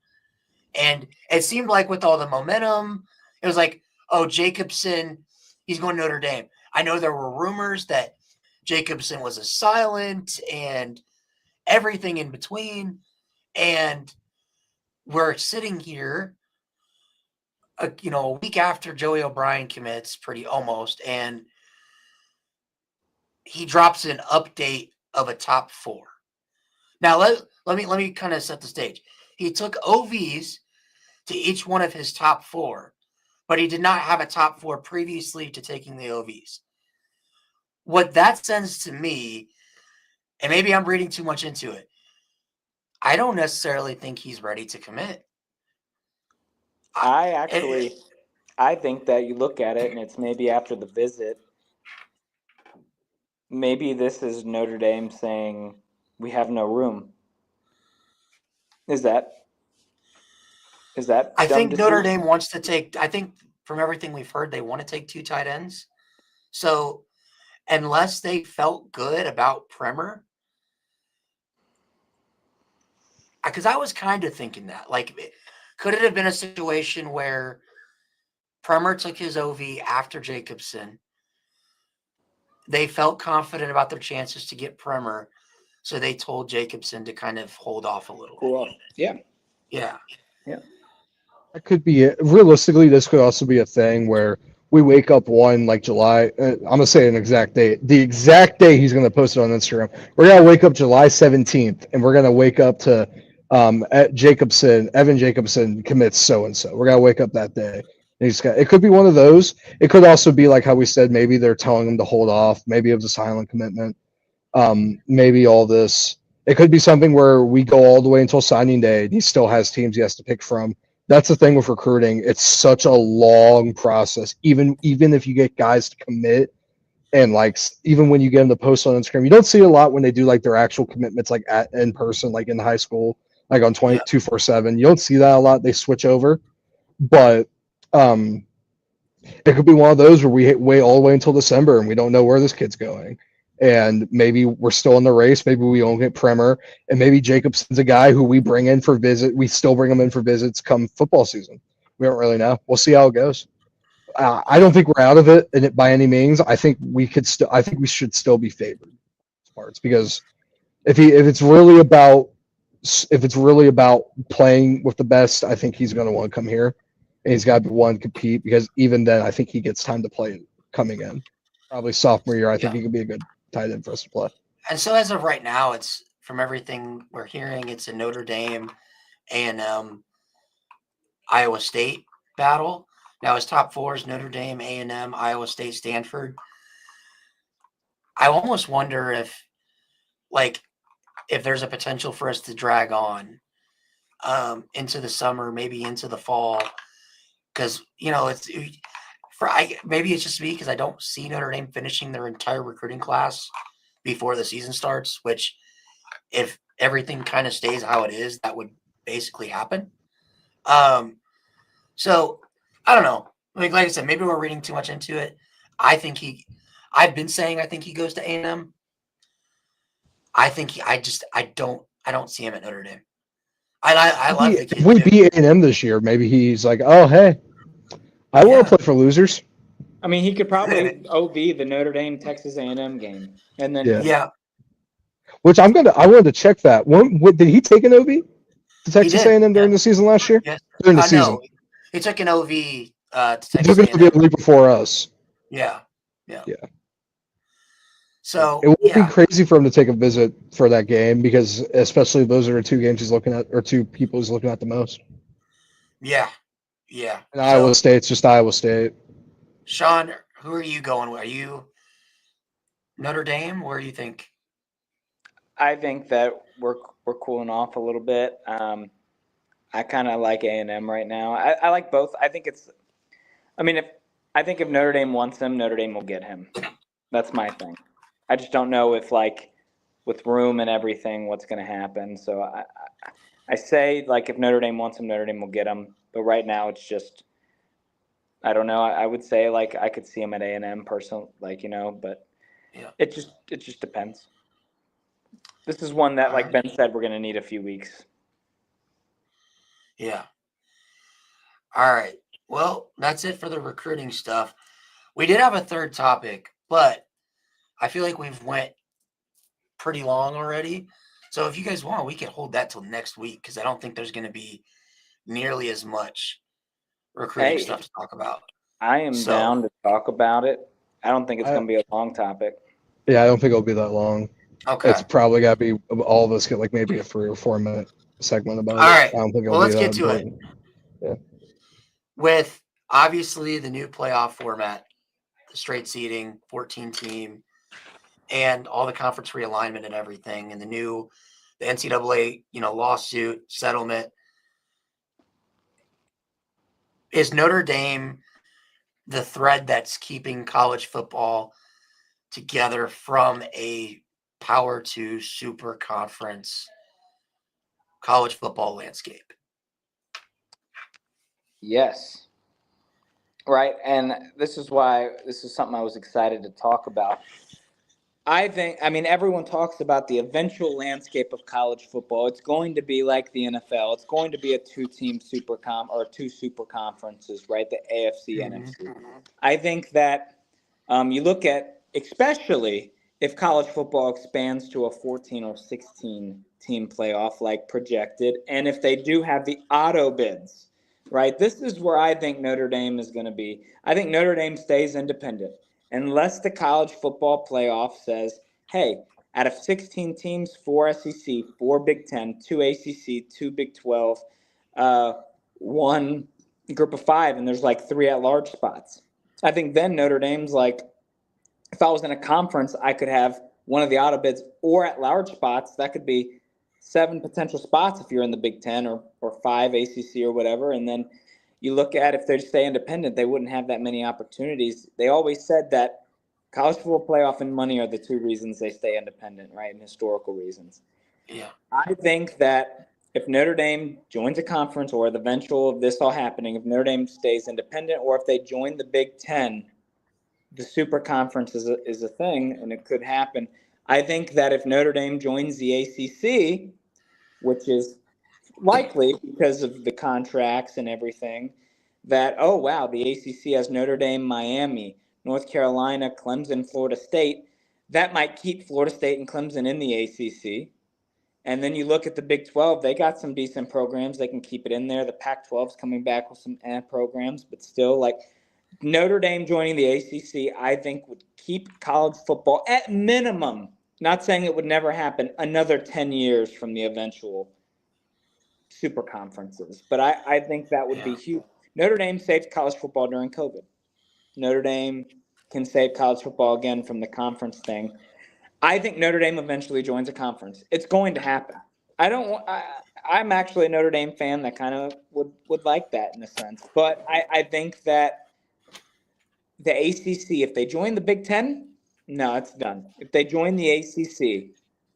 And it seemed like with all the momentum, it was like, oh, Jacobson, he's going to Notre Dame. I know there were rumors that Jacobson was a silent and everything in between. And we're sitting here, a week after Joey O'Brien commits, and he drops an update of a top 4. Now let me kind of set the stage. He took OVs to each one of his top 4, but he did not have a top 4 previously to taking the OVs. What that sends to me, and maybe I'm reading too much into it, I don't necessarily think he's ready to commit. I think that you look at it and it's maybe after the visit, maybe this is Notre Dame saying we have no room. Is that I think Notre decision? Dame wants to take, I think from everything we've heard, they want to take 2 tight ends. So unless they felt good about Primmer, because I was kind of thinking that, like, could it have been a situation where Primmer took his OV after Jacobson? They felt confident about their chances to get Primmer, so they told Jacobson to kind of hold off a little bit. Yeah. Yeah. That could be it. Realistically, this could also be a thing where we wake up one like July. I'm gonna say an exact date. The exact day he's gonna post it on Instagram. We're gonna wake up July 17th, and we're gonna wake up to at Evan Jacobson commits so and so. We're gonna wake up that day. It could be one of those. It could also be like how we said. Maybe they're telling him to hold off. Maybe it was a silent commitment. Maybe all this. It could be something where we go all the way until signing day. He still has teams he has to pick from. That's the thing with recruiting. It's such a long process. Even if you get guys to commit, and like even when you get them to post on Instagram, you don't see a lot when they do like their actual commitments, like in person, like in high school, like on 247. You don't see that a lot. They switch over, but it could be one of those where we wait all the way until December and we don't know where this kid's going. And maybe we're still in the race. Maybe we don't get Primmer, and maybe Jacobson's a guy who we bring in for visit. We still bring him in for visits come football season. We don't really know. We'll see how it goes. I don't think we're out of it by any means. I think we could still. I think we should still be favored parts, because if it's really about playing with the best, I think he's going to want to come here, and he's got to want to compete, because even then, I think he gets time to play coming in. Probably sophomore year, I think he could be a good tight end for us to play. And so as of right now, it's from everything we're hearing, it's a Notre Dame A&M Iowa State battle. Now his top 4 is Notre Dame, A&M, Iowa State, Stanford. I almost wonder if there's a potential for us to drag on into the summer, maybe into the fall, because maybe it's just me, because I don't see Notre Dame finishing their entire recruiting class before the season starts, which if everything kind of stays how it is, that would basically happen. So I don't know. Like I said, maybe we're reading too much into it. I've been saying I think he goes to A&M. I don't see him at Notre Dame. I love the kid. If we beat A&M this year, maybe he's like, oh, hey, I want to play for losers. I mean, he could probably OV the Notre Dame Texas A&M game, and then Which I wanted to check that. Did he take an OV to Texas A&M during the season last year? Yes. During the season, no. He took an OV to Texas he took an OV a week before us. Yeah. So it would be crazy for him to take a visit for that game, because especially those are the 2 games he's looking at, or 2 people he's looking at the most. Yeah. And Iowa State's just Iowa State. Sean, who are you going with? Are you Notre Dame? Where do you think? I think that we're cooling off a little bit. I kind of like A&M right now. I like both. I think if Notre Dame wants him, Notre Dame will get him. That's my thing. I just don't know if, like, with room and everything, what's going to happen. So I say, like, if Notre Dame wants him, Notre Dame will get him. But right now, it's just, I don't know. I would say, like, I could see him at A&M personally, like, but it just depends. This is one that, like Ben said, we're going to need a few weeks. Yeah. All right. Well, that's it for the recruiting stuff. We did have a third topic, but I feel like we've went pretty long already. So if you guys want, we can hold that till next week, because I don't think there's going to be nearly as much recruiting stuff to talk about. I am down to talk about it. I don't think it's going to be a long topic. Yeah, I don't think it'll be that long. Okay. It's probably got to be all of us get like maybe a 3 or 4 minute segment about it. All right. I don't think Well, let's get to it. Yeah. With obviously the new playoff format, the straight seeding, 14 team, and all the conference realignment and everything, and the NCAA, lawsuit settlement, is Notre Dame the thread that's keeping college football together from a power to super conference college football landscape? Yes. Right. And this is something I was excited to talk about. Everyone talks about the eventual landscape of college football. It's going to be like the NFL. It's going to be a two-team two super conferences, right? The AFC, NFC. I think that you look at, especially if college football expands to a 14 or 16 team playoff like projected, and if they do have the auto bids, right? This is where I think Notre Dame is going to be. I think Notre Dame stays independent unless the college football playoff says, hey, out of 16 teams, 4 SEC, 4 Big 10, 2 ACC, 2 Big 12, 1 group of 5, and there's like 3 at-large spots. I think then Notre Dame's like, if I was in a conference, I could have one of the auto bids or at-large spots. That could be 7 potential spots if you're in the Big 10 or 5 ACC or whatever, and then you look at if they stay independent, they wouldn't have that many opportunities. They always said that college football playoff and money are the 2 reasons they stay independent, right, and historical reasons. Yeah. I think that if Notre Dame joins a conference or the eventual of this all happening, if Notre Dame stays independent or if they join the Big 10, the super conference is a thing, and it could happen. I think that if Notre Dame joins the ACC, which is likely because of the contracts and everything, that, oh, wow, the ACC has Notre Dame, Miami, North Carolina, Clemson, Florida State. That might keep Florida State and Clemson in the ACC. And then you look at the Big 12, they got some decent programs. They can keep it in there. The Pac-12's coming back with some programs, but still, like, Notre Dame joining the ACC, I think would keep college football at minimum, not saying it would never happen, another 10 years from the eventual super conferences. But I think that would be huge. Notre Dame saved college football during COVID. Notre Dame can save college football again from the conference thing. I think Notre Dame eventually joins a conference. It's going to happen. I'm actually a Notre Dame fan that kind of would like that in a sense. But I think that the ACC, if they join the Big 10, no, it's done. If they join the ACC,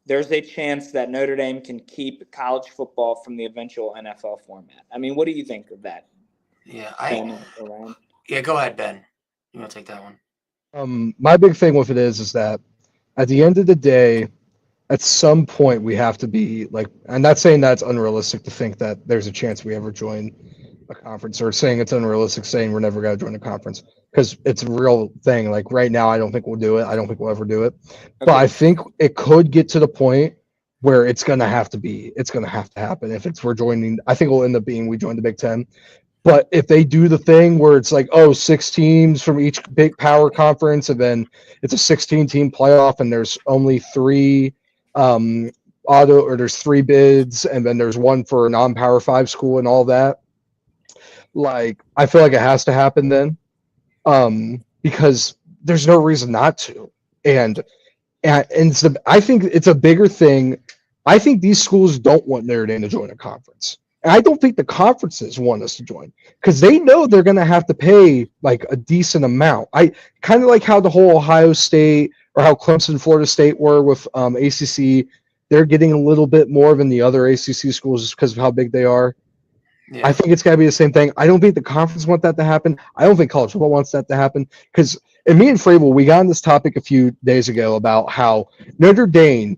there's a chance that Notre Dame can keep college football from the eventual NFL format. I mean, what do you think of that? Yeah, go ahead, Ben. You want to take that one? My big thing with it is that at the end of the day, at some point we have to be like, I'm not saying that's unrealistic to think that there's a chance we ever join a conference, or saying it's unrealistic saying we're never going to join a conference, because it's a real thing. Like right now, I don't think we'll do it. I don't think we'll ever do it. Okay. But I think it could get to the point where it's going to have to happen. If we're joining, I think it'll end up being we join the Big 10. But if they do the thing where it's like, 6 teams from each big power conference, and then it's a 16-team playoff, and there's only 3 there's 3 bids, and then there's 1 for a non-power 5 school and all that. Like, I feel like it has to happen then, because there's no reason not to. And I think it's a bigger thing. I think these schools don't want Notre Dame to join a conference. And I don't think the conferences want us to join, because they know they're going to have to pay like a decent amount. I kind of like how the whole Ohio State or how Clemson, Florida State were with ACC. They're getting a little bit more than the other ACC schools just because of how big they are. Yeah. I think it's got to be the same thing. I don't think the conference want that to happen. I don't think college football wants that to happen, because, and me and Frable, we got on this topic a few days ago about how Notre Dame,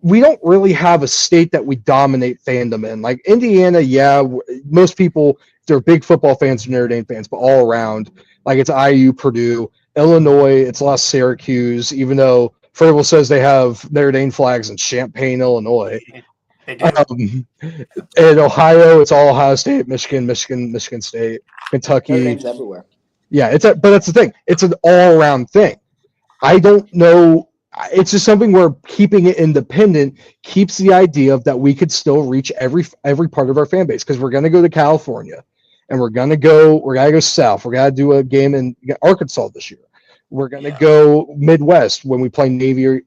we don't really have a state that we dominate fandom in. Like Indiana, yeah, most people, they're big football fans, Notre Dame fans, but all around, like it's IU, Purdue, Illinois, it's a lot of Syracuse, even though Frable says they have Notre Dame flags in Champaign, Illinois. In Ohio, it's all Ohio State, Michigan State, Kentucky. Notre Dame's everywhere. Yeah, but that's the thing. It's an all-around thing. I don't know. It's just something where keeping it independent keeps the idea of that we could still reach every part of our fan base, because we're going to go to California, and we're gonna go south. We're gonna do a game in Arkansas this year. We're gonna go Midwest when we play Navy,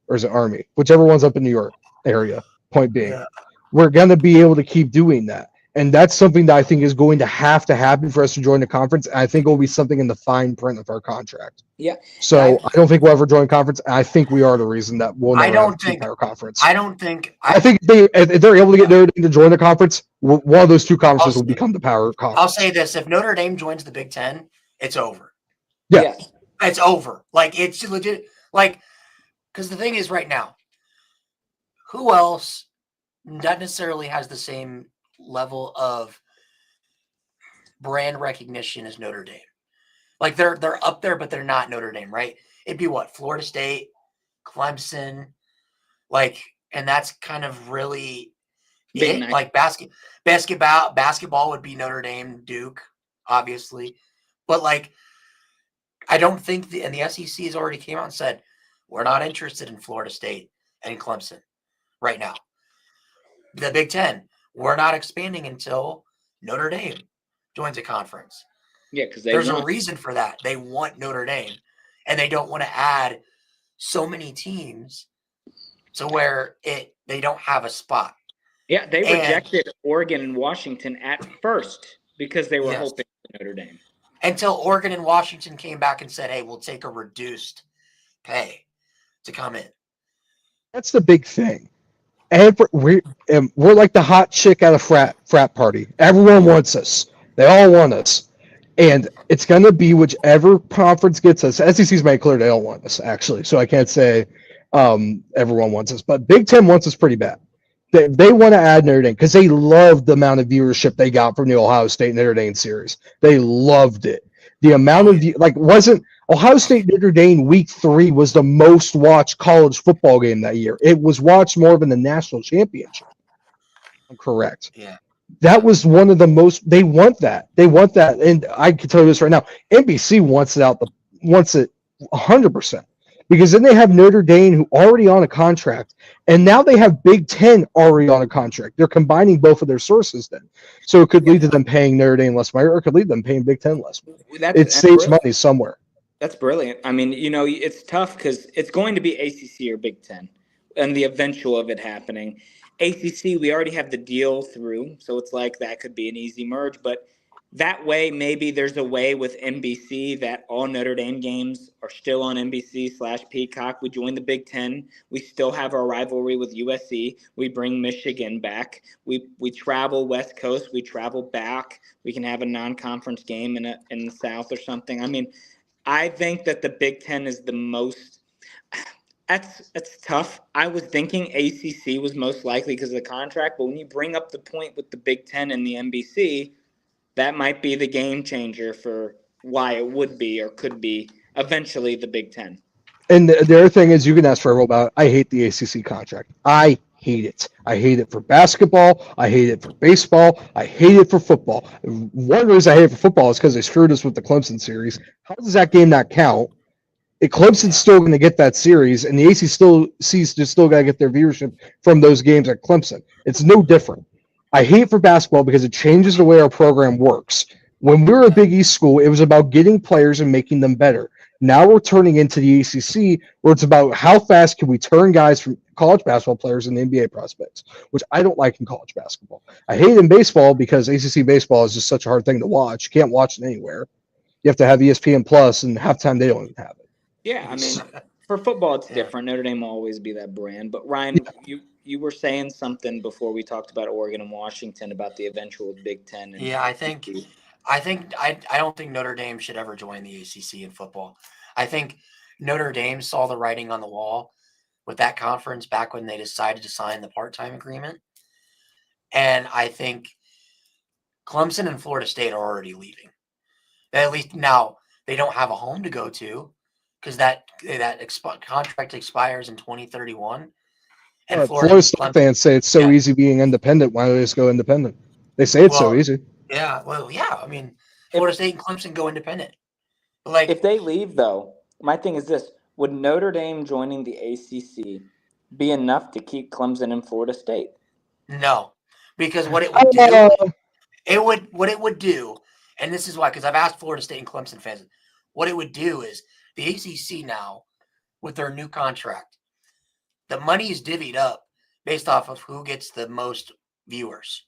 or is it Army? Whichever one's up in New York area. Point being, we're gonna be able to keep doing that. And that's something that I think is going to happen for us to join the conference. And I think it will be something in the fine print of our contract. Yeah. So I don't think we'll ever join conference. I think we are the reason that we'll never keep our conference. I think if they're able to get Notre Dame to join the conference, one of those two conferences will become the power conference. I'll say this: if Notre Dame joins the Big Ten, it's over. Yeah, it's over. Like, it's legit. Like, because the thing is, right now, who else not necessarily has the same level of brand recognition as Notre Dame? Like, they're up there, but they're not Notre Dame, right? It'd be what? Florida State, Clemson, like, and that's kind of really it. Nice. Like, basketball would be Notre Dame, Duke, obviously, but like, I don't think and the SEC has already came out and said we're not interested in Florida State and Clemson right now. The Big Ten, we're not expanding until Notre Dame joins a conference. Yeah, because there's a reason for that. They want Notre Dame, and they don't want to add so many teams to where they don't have a spot. Yeah, they rejected Oregon and Washington at first because they were hoping for Notre Dame. Until Oregon and Washington came back and said, hey, we'll take a reduced pay to come in. That's the big thing. And we're like the hot chick at a frat party. Everyone wants us. They all want us. And it's going to be whichever conference gets us. SEC's made clear they don't want us, actually. So I can't say everyone wants us. But Big Ten wants us pretty bad. They want to add Notre Dame because they loved the amount of viewership they got from the Ohio State Notre Dame series. They loved it. The amount of wasn't Ohio State Notre Dame week 3 was the most watched college football game that year. It was watched more than the national championship. I'm correct. Yeah. That was one of the most. They want that. And I can tell you this right now. NBC wants it 100%. Because then they have Notre Dame, who already on a contract, and now they have Big Ten already on a contract. They're combining both of their sources then. So it could lead to them paying Notre Dame less money, or it could lead to them paying Big Ten less money. It saves money somewhere. That's brilliant. I mean, it's tough because it's going to be ACC or Big Ten and the eventual of it happening. ACC, we already have the deal through, so it's like that could be an easy merge, but that way, maybe there's a way with NBC that all Notre Dame games are still on NBC/Peacock. We join the Big Ten. We still have our rivalry with USC. We bring Michigan back. We travel West Coast. We travel back. We can have a non-conference game in the South or something. I mean, I think that the Big Ten is the most. That's tough. I was thinking ACC was most likely because of the contract, but when you bring up the point with the Big Ten and the NBC, that might be the game changer for why it would be or could be eventually the Big Ten. And the other thing is, you can ask Fryel about it. I hate the ACC contract. I hate it. I hate it for basketball. I hate it for baseball. I hate it for football. One reason I hate it for football is because they screwed us with the Clemson series. How does that game not count? Clemson's still going to get that series, and the ACC still got to get their viewership from those games at Clemson. It's no different. I hate for basketball because it changes the way our program works. When we were a Big East school, it was about getting players and making them better. Now we're turning into the ACC, where it's about how fast can we turn guys from college basketball players into NBA prospects, which I don't like in college basketball. I hate it in baseball because ACC baseball is just such a hard thing to watch. You can't watch it anywhere. You have to have ESPN Plus, and half the time they don't even have it. Yeah, I mean, for football, it's different. Notre Dame will always be that brand. But, Ryan, you were saying something before we talked about Oregon and Washington about the eventual Big Ten. And I don't think Notre Dame should ever join the ACC in football. I think Notre Dame saw the writing on the wall with that conference back when they decided to sign the part-time agreement. And I think Clemson and Florida State are already leaving. At least now they don't have a home to go to because that contract expires in 2031. And Florida State fans say it's so easy being independent. Why don't they just go independent? They say it's so easy. Yeah, I mean, Florida State and Clemson go independent. Like, if they leave, though, my thing is this: would Notre Dame joining the ACC be enough to keep Clemson and Florida State? No, because what it would do What it would do, and this is why, because I've asked Florida State and Clemson fans, what it would do is the ACC now, with their new contract, the money is divvied up based off of who gets the most viewers.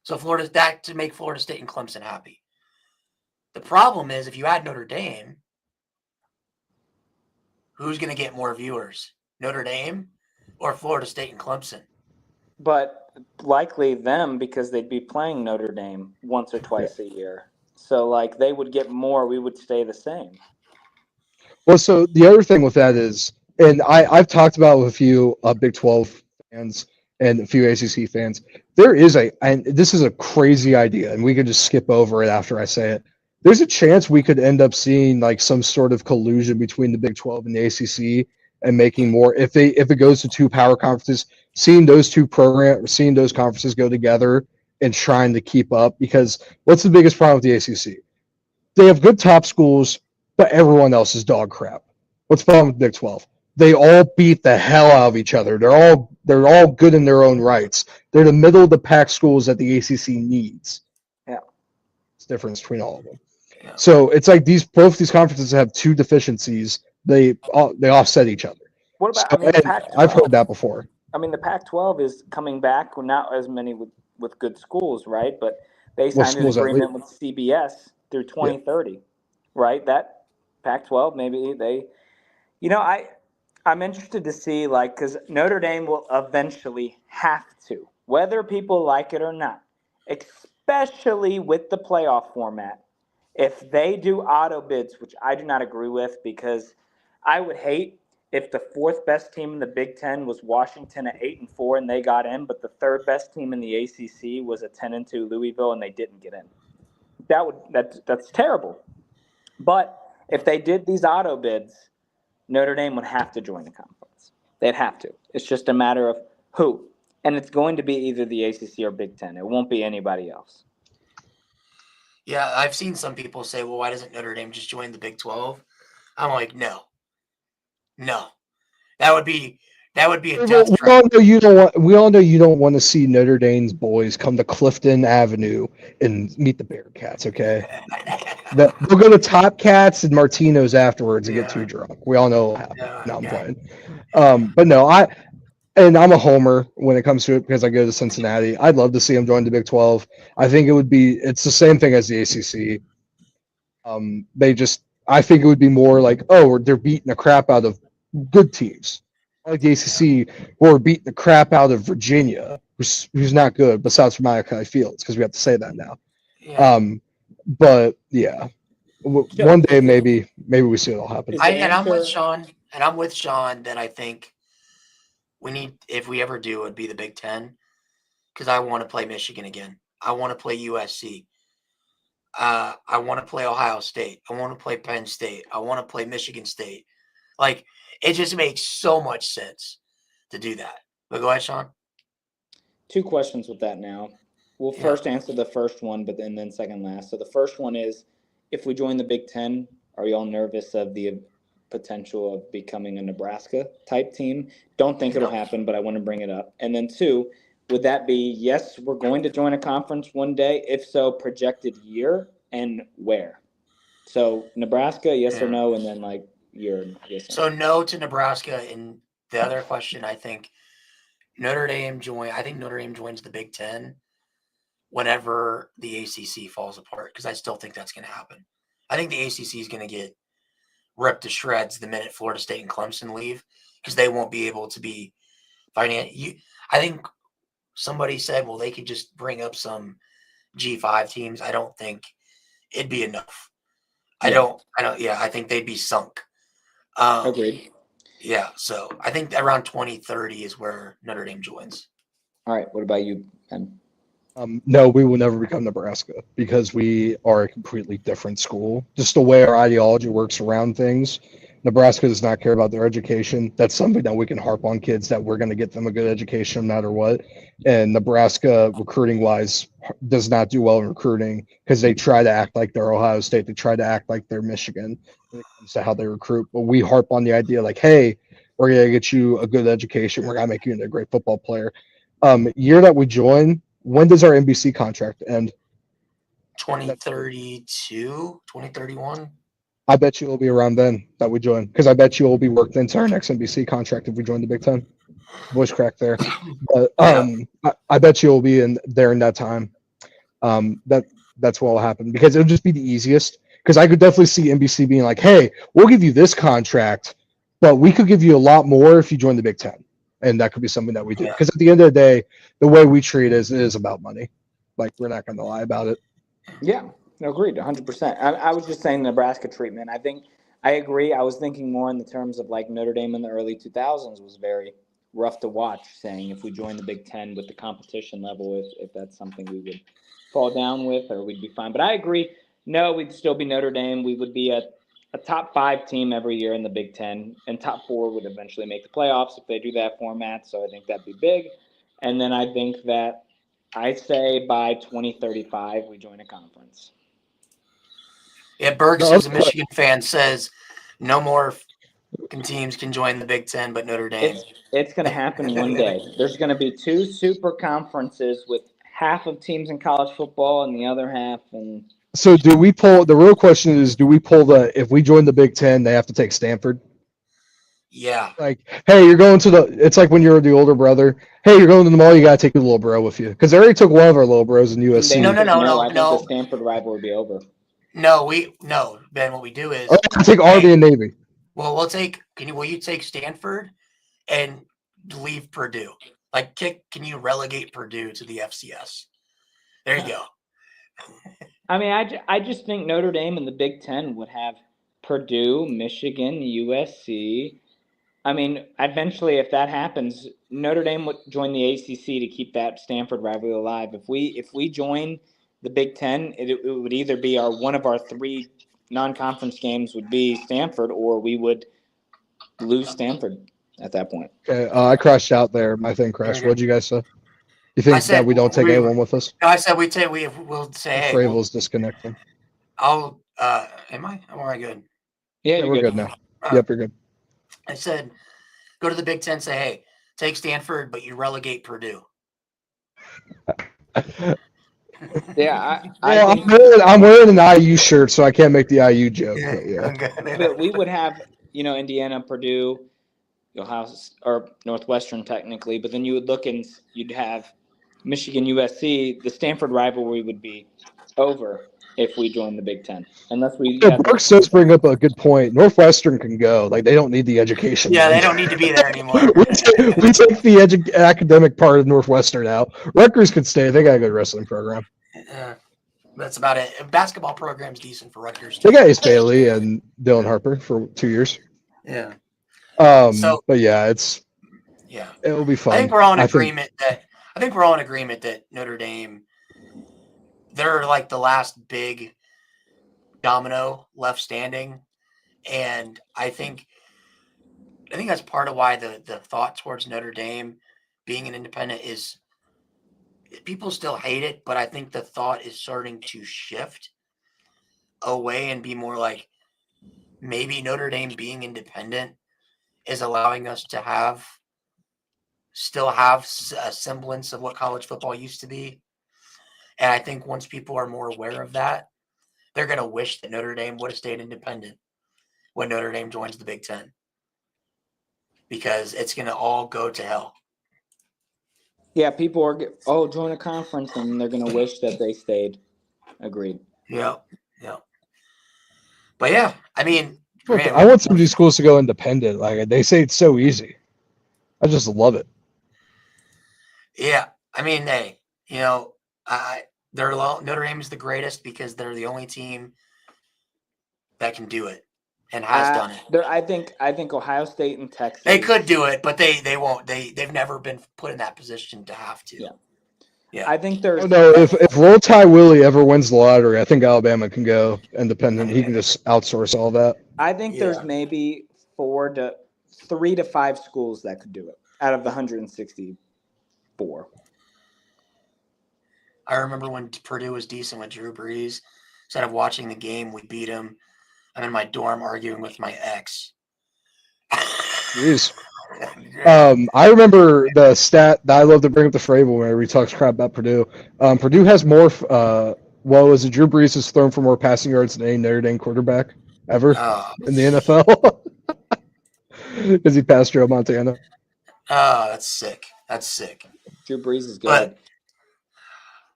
So that to make Florida State and Clemson happy. The problem is if you add Notre Dame, who's going to get more viewers? Notre Dame or Florida State and Clemson? But likely them, because they'd be playing Notre Dame once or twice a year. So, like, they would get more. We would stay the same. Well, so the other thing with that is, and I've talked about with a few Big 12 fans and a few ACC fans, and this is a crazy idea, and we could just skip over it after I say it. There's a chance we could end up seeing like some sort of collusion between the Big 12 and the ACC and making more, if it goes to two power conferences, seeing those conferences go together and trying to keep up. Because what's the biggest problem with the ACC? They have good top schools, but everyone else is dog crap. What's the problem with Big 12? They all beat the hell out of each other. They're all good in their own rights. They're the middle of the pack schools that the ACC needs. Yeah, it's the difference between all of them. Yeah. So it's like both these conferences have two deficiencies. They offset each other. What about? So, I've heard that before. I mean, the Pac-12 is coming back. Well, not as many with good schools, right? But they signed an agreement with CBS through 2030, right? That Pac-12, maybe they, I'm interested to see, like, because Notre Dame will eventually have to, whether people like it or not, especially with the playoff format. If they do auto bids, which I do not agree with, because I would hate if the fourth best team in the Big Ten was Washington at 8-4 and they got in, but the third best team in the ACC was a 10-2 Louisville and they didn't get in. That's terrible. But if they did these auto bids, Notre Dame would have to join the conference. They'd have to. It's just a matter of who. And it's going to be either the ACC or Big Ten. It won't be anybody else. Yeah, I've seen some people say, well, why doesn't Notre Dame just join the Big 12? I'm like, no. That would be a death trap. We all know you don't want to see Notre Dame's boys come to Clifton Avenue and meet the Bearcats, okay? They'll go to Top Cats and Martino's afterwards and get too drunk. We all know what happened. I'm playing. But no, I'm a homer when it comes to it because I go to Cincinnati. I'd love to see them join the Big 12. I think it's the same thing as the ACC. I think it would be more like, they're beating the crap out of good teams. Like the ACC, we're beating the crap out of Virginia, who's not good, besides for Malachi Fields, because we have to say that now. Yeah. But yeah, one day maybe we see it all happen. I'm with Sean, that I think we need, if we ever do, it would be the Big Ten, because I want to play Michigan again. I want to play USC. I want to play Ohio State. I want to play Penn State. I want to play Michigan State. Like, it just makes so much sense to do that. But go ahead, Sean. Two questions with that now. We'll first answer the first one, but then second last. So the first one is, if we join the Big Ten, are you all nervous of the potential of becoming a Nebraska-type team? Don't think it'll happen, but I want to bring it up. And then two, would that be, yes, we're going to join a conference one day? If so, projected year and where? So Nebraska, yes or no, and then like year. Yes. So no to Nebraska. And the other question, I think Notre Dame joins the Big Ten whenever the ACC falls apart, because I still think that's going to happen. I think the ACC is going to get ripped to shreds the minute Florida State and Clemson leave, because they won't be able to be I think somebody said, well, they could just bring up some G5 teams. I don't think it'd be enough. I think they'd be sunk. Agreed. Yeah, so I think around 2030 is where Notre Dame joins. All right, what about you, Ben? No, we will never become Nebraska, because we are a completely different school. Just the way our ideology works around things. Nebraska does not care about their education. That's something that we can harp on kids, that we're going to get them a good education no matter what. And Nebraska, recruiting-wise, does not do well in recruiting, because they try to act like they're Ohio State. They try to act like they're Michigan when it comes to how they recruit. But we harp on the idea like, hey, we're going to get you a good education. We're going to make you into a great football player. Year that we join, when does our NBC contract end? 2032, 2031. I bet you it'll be around then that we join, because I bet you it'll be worked into our next NBC contract if we join the Big Ten. Voice crack there, but I bet you it'll be in there in that time. That's what will happen, because it'll just be the easiest. Because I could definitely see NBC being like, "Hey, we'll give you this contract, but we could give you a lot more if you join the Big Ten," and that could be something that we do. Because at the end of the day, the way we treat it is about money. Like, we're not going to lie about it. Yeah, agreed, 100%. I was just saying Nebraska treatment. I agree. I was thinking more in the terms of like Notre Dame in the early 2000s was very rough to watch, saying if we join the Big Ten with the competition level, if that's something we would fall down with or we'd be fine. But I agree. No, we'd still be Notre Dame. We would be a top 5 team every year in the Big Ten, and top 4 would eventually make the playoffs if they do that format. So I think that'd be big. And then I think that I'd say by 2035 we join a conference. Yeah, Bergs, as a Michigan fan, says no more teams can join the Big Ten, but Notre Dame. It's going to happen one day. There's going to be 2 super conferences with half of teams in college football and the other half. And so, do we pull? The real question is, do we pull if we join the Big Ten, they have to take Stanford? Yeah. Like, hey, you're going to it's like when you're the older brother. Hey, you're going to the mall, you got to take your little bro with you. Because they already took one of our little bros in USC. No. I think the Stanford rival would be over. No, Ben, what we do is take Army and Navy. Well, will you take Stanford and leave Purdue? Like, can you relegate Purdue to the FCS? There you go. I mean, I just think Notre Dame and the Big Ten would have Purdue, Michigan, USC. I mean, eventually, if that happens, Notre Dame would join the ACC to keep that Stanford rivalry alive. If we join the Big Ten, it would either be one of our 3 non-conference games would be Stanford, or we would lose Stanford at that point. Okay, I crashed out there. My thing crashed. What'd you guys say? You think that we don't take anyone with us? I said we'll say, hey. Fravel's disconnecting. Am I good? Yeah, we're good now. Yep, you're good. I said, go to the Big Ten, say, hey, take Stanford, but you relegate Purdue. Yeah, I'm wearing an IU shirt, so I can't make the IU joke. But we would have, Indiana, Purdue, Ohio, or Northwestern technically, but then you would look and you'd have Michigan, USC. The Stanford rivalry would be over if we join the Big Ten, unless we. Brooks does bring up a good point. Northwestern can go; like, they don't need the education. Yeah, they don't need to be there anymore. we take the academic part of Northwestern out. Rutgers could stay; they got a good wrestling program. That's about it. Basketball program's decent for Rutgers too. They got Ace Bailey and Dylan Harper for 2 years. Yeah. But yeah, it'll be fun. I think we're all in agreement that Notre Dame, they're like the last big domino left standing, and I think that's part of why the thought towards Notre Dame being an independent is people still hate it, but I think the thought is starting to shift away and be more like maybe Notre Dame being independent is allowing us to still have a semblance of what college football used to be. And I think once people are more aware of that, they're going to wish that Notre Dame would have stayed independent when Notre Dame joins the Big Ten, because it's going to all go to hell. Yeah, people are, join a conference, and they're going to wish that they stayed. Agreed. Yeah. But yeah, I mean, I want some of these schools to go independent. Like, they say it's so easy. I just love it. Yeah, I mean, Notre Dame is the greatest because they're the only team that can do it and has done it. I think Ohio State and Texas. They could do it, but they won't. They've never been put in that position to have to. Yeah. I think there's. No, if Roll Tide Willie ever wins the lottery, I think Alabama can go independent. He can just outsource all that. I think there's maybe 3 to 5 schools that could do it out of the 164. I remember when Purdue was decent with Drew Brees. Instead of watching the game, we beat him. I'm in my dorm arguing with my ex. Jeez. I remember the stat that I love to bring up to Frable whenever he talks crap about Purdue. Purdue has more. Was it Drew Brees has thrown for more passing yards than any Notre Dame quarterback ever in the NFL because he passed Joe Montana. Oh, that's sick. That's sick. Drew Brees is good. But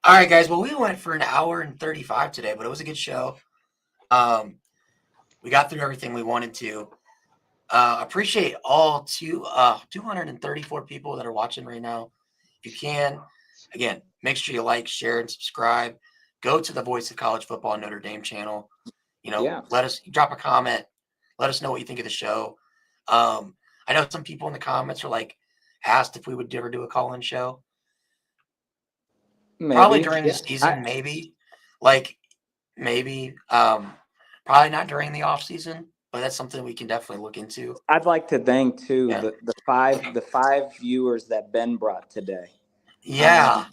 all right, guys. Well, we went for an hour and 35 today, but it was a good show. We got through everything we wanted to. Appreciate all 234 people that are watching right now. If you can, again, make sure you like, share, and subscribe. Go to the Voice of College Football Notre Dame channel. Let us drop a comment. Let us know what you think of the show. I know some people in the comments are asked if we would ever do a call-in show. Maybe. Probably during the season, maybe. Maybe. Probably not during the off season, but that's something we can definitely look into. I'd like to thank too the five viewers that Ben brought today. Yeah.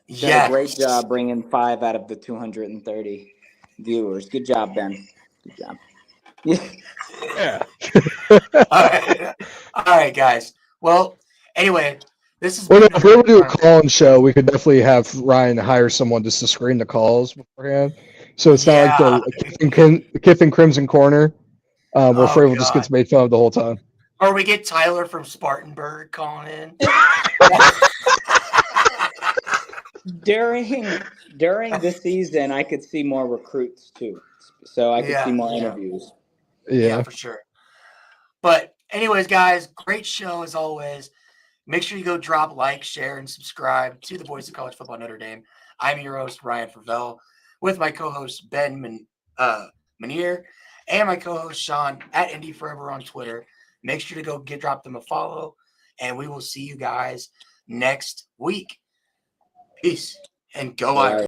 Did a great job bringing 5 out of the 230 viewers. Good job, Ben. Good job. Yeah. All right, guys. Well, anyway, this is. Well, if we were to do a call-in show, we could definitely have Ryan hire someone just to screen the calls beforehand. So it's not like the Kith and Crimson Corner, where Frable just gets made fun of the whole time. Or we get Tyler from Spartanburg calling in. During the season, I could see more recruits too, so I could see more interviews. Yeah, for sure. But anyways, guys, great show as always. Make sure you go drop like, share, and subscribe to the Voice of College Football Notre Dame. I'm your host, Ryan Fryel, with my co-host, Ben Manier, and my co-host, Sean, at Indy Forever on Twitter. Make sure to go drop them a follow, and we will see you guys next week. Peace, and go Irish.